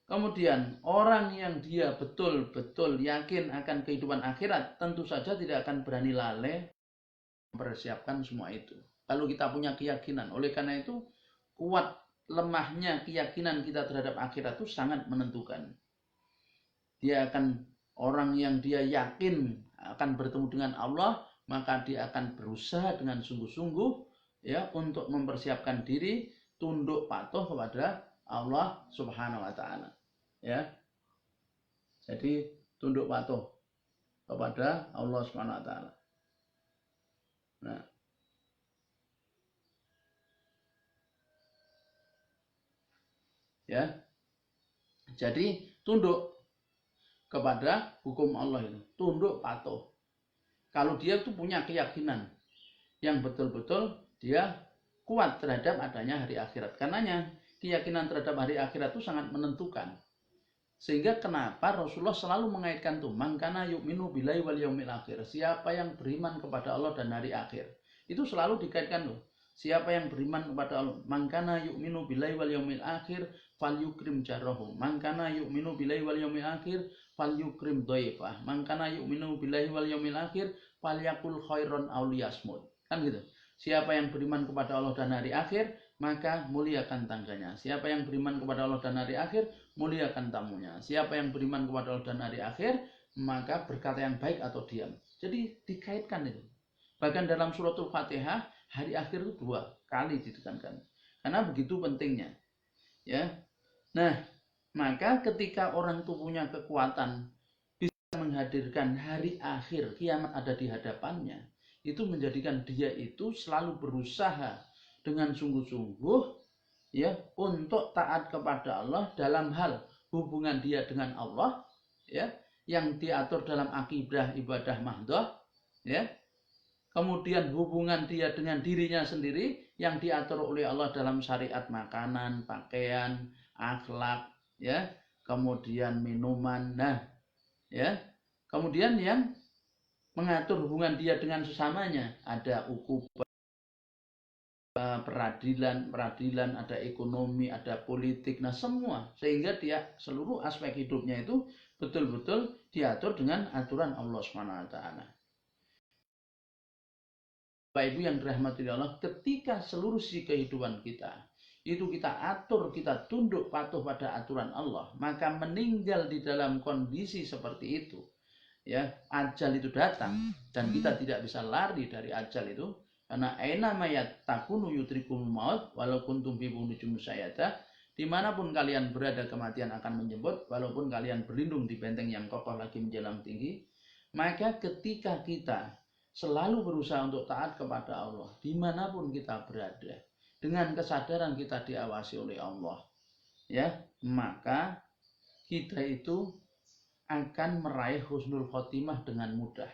Kemudian orang yang dia betul-betul yakin akan kehidupan akhirat tentu saja tidak akan berani lalai mempersiapkan semua itu. Kalau kita punya keyakinan, oleh karena itu kuat lemahnya keyakinan kita terhadap akhirat itu sangat menentukan. Dia akan orang yang dia yakin akan bertemu dengan Allah, maka dia akan berusaha dengan sungguh-sungguh ya untuk mempersiapkan diri tunduk patuh kepada Allah Subhanahu wa taala. Ya. Jadi tunduk patuh kepada Allah Subhanahu wa taala. Nah, ya. Jadi tunduk kepada hukum Allah itu, tunduk patuh. Kalau dia itu punya keyakinan yang betul-betul dia kuat terhadap adanya hari akhirat. Karenanya keyakinan terhadap hari akhirat itu sangat menentukan. Sehingga kenapa Rasulullah selalu mengaitkan tuh mangkana yu'minu billahi wal yaumil akhir. Siapa yang beriman kepada Allah dan hari akhir. Itu selalu dikaitkan loh. Siapa yang beriman kepada Allah, mangkana yu'minu billahi wal yaumil akhir falyukrim jarahu. Mangkana yu'minu billahi wal yaumil akhir falyukrim dhaifah. Mangkana yu'minu billahi wal yaumil akhir falyakul khairon aw liyasmut. Kan gitu. Siapa yang beriman kepada Allah dan hari akhir, maka muliakan tangganya. Siapa yang beriman kepada Allah dan hari akhir, muliakan tamunya. Siapa yang beriman kepada Allah dan hari akhir, maka berkata yang baik atau diam. Jadi dikaitkan itu. Bahkan dalam suratul Fatihah, hari akhir itu 2 kali ditekankan. Karena begitu pentingnya. Ya. Nah, maka ketika orang itu punya kekuatan bisa menghadirkan hari akhir, kiamat ada di hadapannya, itu menjadikan dia itu selalu berusaha dengan sungguh-sungguh ya untuk taat kepada Allah dalam hal hubungan dia dengan Allah ya yang diatur dalam akidah ibadah mahdoh ya. Kemudian hubungan dia dengan dirinya sendiri yang diatur oleh Allah dalam syariat makanan, pakaian, akhlak ya, kemudian minuman. Nah, ya. Kemudian yang mengatur hubungan dia dengan sesamanya, ada ukhuwah, peradilan, ada ekonomi, ada politik, nah semua, sehingga dia seluruh aspek hidupnya itu betul-betul diatur dengan aturan Allah SWT. Bapak Ibu yang dirahmati Allah, ketika seluruh sisi kehidupan kita itu kita atur, kita tunduk patuh pada aturan Allah, maka meninggal di dalam kondisi seperti itu ya, ajal itu datang dan kita tidak bisa lari dari ajal itu. Karena aina mayat takunu yutrikum maut walau kuntum fi burujin musyayyada, dimanapun kalian berada kematian akan menjemput walaupun kalian berlindung di benteng yang kokoh lagi menjelang tinggi. Maka ketika kita selalu berusaha untuk taat kepada Allah dimanapun kita berada, dengan kesadaran kita diawasi oleh Allah ya, maka kita itu akan meraih husnul khotimah dengan mudah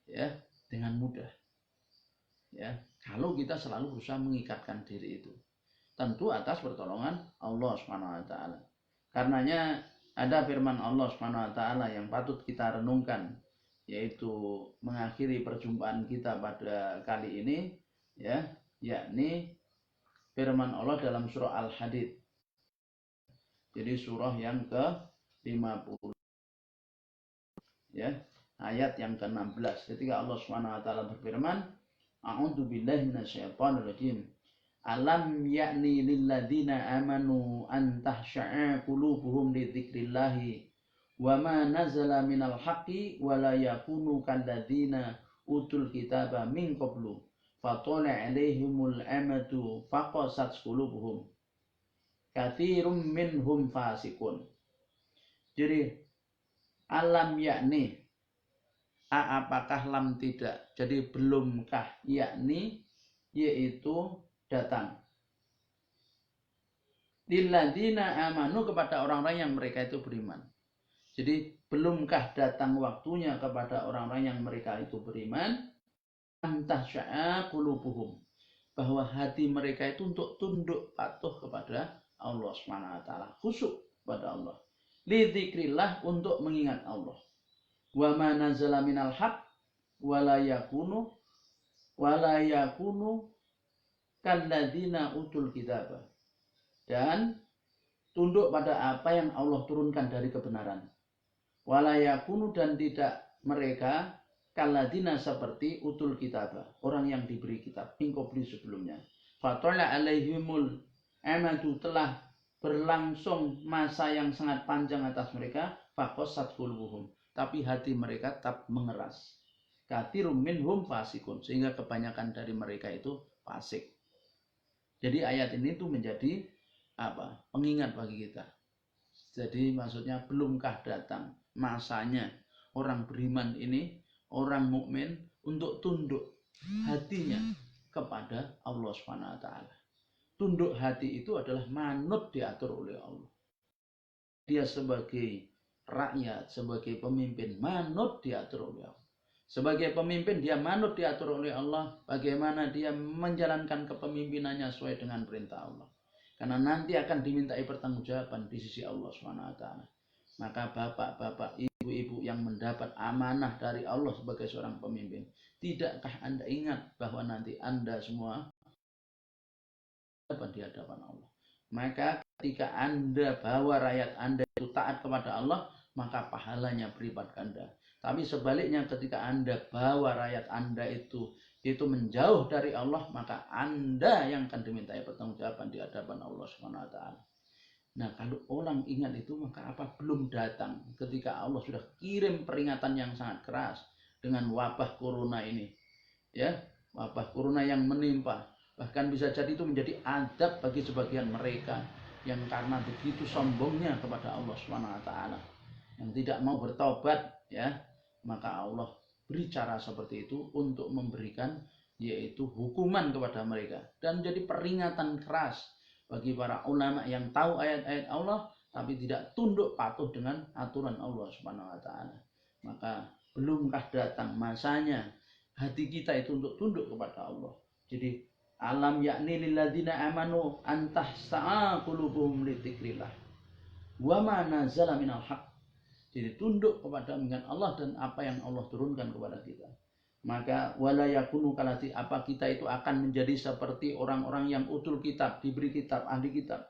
ya, dengan mudah ya, kalau kita selalu berusaha mengikatkan diri itu, tentu atas pertolongan Allah SWT. Karenanya ada firman Allah SWT yang patut kita renungkan, yaitu mengakhiri perjumpaan kita pada kali ini ya, yakni firman Allah dalam surah Al-Hadid, jadi surah yang ke-50 ya, ayat yang ke-16, ketika Allah SWT berfirman, A'udzu billahi minasyaitonir rajim. Alam ya'ni lil ladzina amanu an tahsha'a qulubuhum li dzikrillahi wa ma nazala minal haqqi wa la yakunu kal ladzina utul kitaba min qablu fatala 'alaihimul amadu faqasat qulubuhum katsirum minhum fasiqun. Jadi alam yakni, apakah lam tidak, jadi belumkah, yakni yaitu datang, lilladzina amanu kepada orang-orang yang mereka itu beriman. Jadi belumkah datang waktunya kepada orang-orang yang mereka itu beriman, antahsya'a qulubuhum, bahwa hati mereka itu untuk tunduk patuh kepada Allah SWT, khusyuk pada Allah, lidzikrillah, untuk mengingat Allah, wa ma nazala minal haq wala yakunu kalladzina utul kitaba, dan tunduk pada apa yang Allah turunkan dari kebenaran. Wala yakunu, dan tidak mereka kaladina seperti utul kitab, orang yang diberi kitab ingkobli sebelumnya. Fatola alaihimul amadu, telah berlangsung masa yang sangat panjang atas mereka. Fakosat qulubuhum, tapi hati mereka tetap mengeras. Katsirum minhum fasikun, sehingga kebanyakan dari mereka itu fasik. Jadi ayat ini tuh menjadi apa? Pengingat bagi kita. Jadi maksudnya belumkah datang masanya orang beriman ini, orang mukmin, untuk tunduk hatinya kepada Allah Subhanahu wa taala. Tunduk hati itu adalah manut diatur oleh Allah. Dia sebagai rakyat, sebagai pemimpin, manut diatur oleh Allah. Sebagai pemimpin dia manut diatur oleh Allah, bagaimana dia menjalankan kepemimpinannya sesuai dengan perintah Allah. Karena nanti akan dimintai pertanggungjawaban di sisi Allah SWT. Maka bapak-bapak, ibu-ibu yang mendapat amanah dari Allah sebagai seorang pemimpin, tidakkah Anda ingat bahwa nanti Anda semua di hadapan Allah? Maka ketika Anda bawa rakyat Anda itu taat kepada Allah, maka pahalanya berlipat ganda. Tapi sebaliknya ketika Anda bawa rakyat Anda itu menjauh dari Allah, maka Anda yang akan dimintai pertanggungjawaban di hadapan Allah Subhanahu wa taala. Nah, kalau orang ingat itu, maka apa belum datang ketika Allah sudah kirim peringatan yang sangat keras dengan wabah corona ini. Ya, wabah corona yang menimpa, bahkan bisa jadi itu menjadi adab bagi sebagian mereka yang karena begitu sombongnya kepada Allah Subhanahu wa taala, yang tidak mau bertobat, ya, maka Allah beri cara seperti itu untuk memberikan yaitu hukuman kepada mereka, dan jadi peringatan keras bagi para ulama yang tahu ayat-ayat Allah tapi tidak tunduk patuh dengan aturan Allah Subhanahu wa taala. Maka belumkah datang masanya hati kita itu untuk tunduk kepada Allah. Jadi alam yakni lilladzina amanu antahsa'a qulubuhum lidzikrillah wa ma nazala minal haq. Jadi tunduk kepada mengingat Allah dan apa yang Allah turunkan kepada kita. Maka wala yakunu kalati, apa kita itu akan menjadi seperti orang-orang yang utul kitab, diberi kitab, ahli kitab.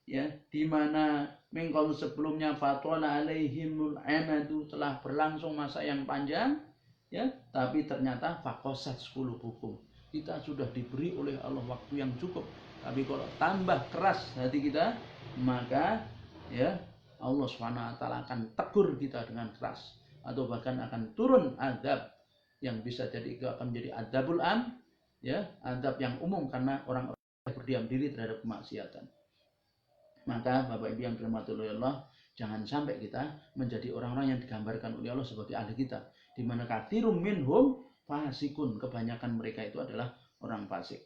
Ya, di mana mengkau sebelumnya fatwala alaihimul amadu, telah berlangsung masa yang panjang, ya, tapi ternyata fakosat qulubuhum, kita sudah diberi oleh Allah waktu yang cukup, tapi kalau tambah keras hati kita, maka ya Allah SWT akan tegur kita dengan keras, atau bahkan akan turun azab yang bisa jadi akan menjadi adzabul am, ya, azab yang umum karena orang-orang berdiam diri terhadap kemaksiatan. Maka Bapak Ibu yang dirahmati oleh Allah, jangan sampai kita menjadi orang-orang yang digambarkan oleh Allah sebagai ahli kitab, di mana katsirum minhum fasikun, kebanyakan mereka itu adalah orang fasik.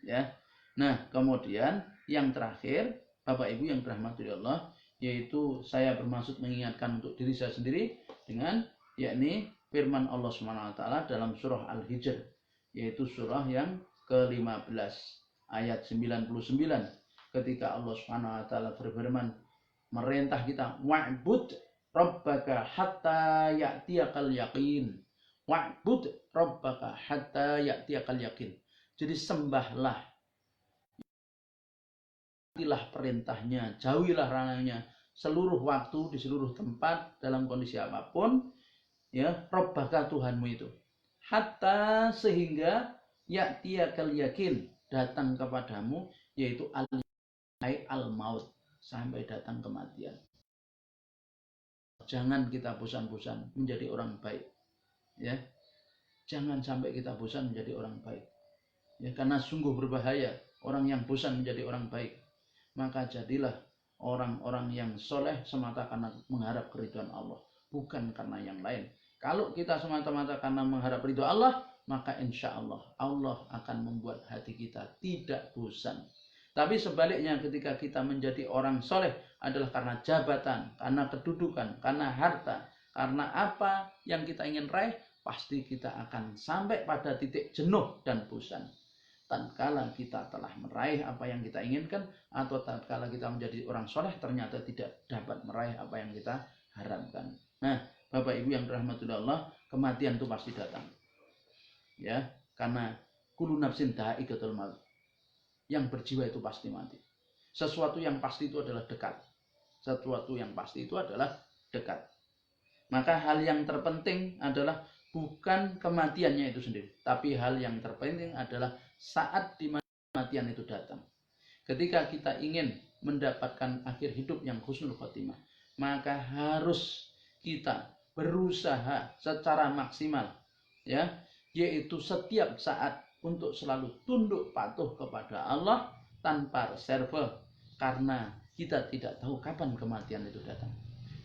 Ya. Nah, kemudian yang terakhir, Bapak Ibu yang dirahmati oleh Allah, yaitu saya bermaksud mengingatkan untuk diri saya sendiri dengan yakni firman Allah Subhanahu wa taala dalam surah Al-Hijr, yaitu surah yang ke-15 ayat 99, ketika Allah Subhanahu wa taala berfirman merintah kita, wa'bud rabbaka hatta ya'tiyakal yaqin. Wa'bud rabbaka hatta ya'tiyakal yaqin. Jadi sembahlah, itulah perintahnya, jauhilah larangannya seluruh waktu, di seluruh tempat, dalam kondisi apapun, ya, rabbaka Tuhanmu itu, hatta sehingga ya'tiyakal yakin, datang kepadamu, yaitu al-maut, sampai datang kematian. Jangan kita bosan-bosan menjadi orang baik, ya, jangan sampai kita bosan menjadi orang baik, ya, karena sungguh berbahaya orang yang bosan menjadi orang baik. Maka jadilah orang-orang yang soleh semata karena mengharap keridhaan Allah, bukan karena yang lain. Kalau kita semata-mata karena mengharap ridho Allah, maka insya Allah Allah akan membuat hati kita tidak bosan. Tapi sebaliknya, ketika kita menjadi orang soleh adalah karena jabatan, karena kedudukan, karena harta, karena apa yang kita ingin raih, pasti kita akan sampai pada titik jenuh dan bosan. Tatkala kita telah meraih apa yang kita inginkan, atau tatkala kita menjadi orang soleh ternyata tidak dapat meraih apa yang kita harapkan. Nah, Bapak Ibu yang dirahmati Allah, kematian itu pasti datang, ya, karena kullu nafsin dha'iqatul maut, yang berjiwa itu pasti mati. Sesuatu yang pasti itu adalah dekat. Sesuatu yang pasti itu adalah dekat. Maka hal yang terpenting adalah bukan kematiannya itu sendiri, tapi hal yang terpenting adalah saat di mana kematian itu datang. Ketika kita ingin mendapatkan akhir hidup yang husnul khotimah, maka harus kita berusaha secara maksimal, ya, yaitu setiap saat untuk selalu tunduk patuh kepada Allah tanpa reserve, karena kita tidak tahu kapan kematian itu datang.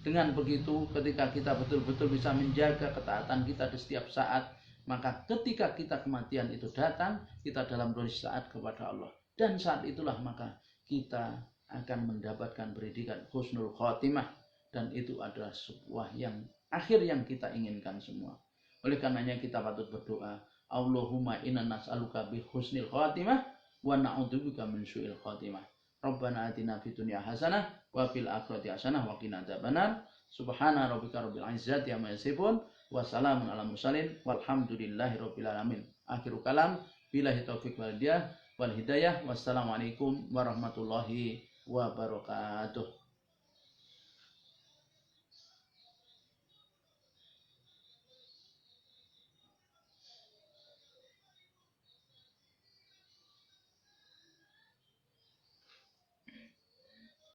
Dengan begitu, ketika kita betul-betul bisa menjaga ketaatan kita di setiap saat, maka ketika kematian itu datang, kita dalam kondisi taat kepada Allah. Dan saat itulah maka kita akan mendapatkan pendidikan husnul khotimah. Dan itu adalah sebuah yang akhir yang kita inginkan semua. Oleh karenanya kita patut berdoa, Allahumma inna nas'aluka bi husnil khotimah wa na'udzubika min su'il khotimah. Rabbana atina fid dunya hasanah wa fil akhirati hasanah wa qina adzabannar. Subhana rabbika rabbil izzati amma yasifun wa salamun alal mursalin walhamdulillahi rabbil alamin. Akhirul kalam, billahi taufiq wal hidayah. Wassalamualaikum warahmatullahi wabarakatuh.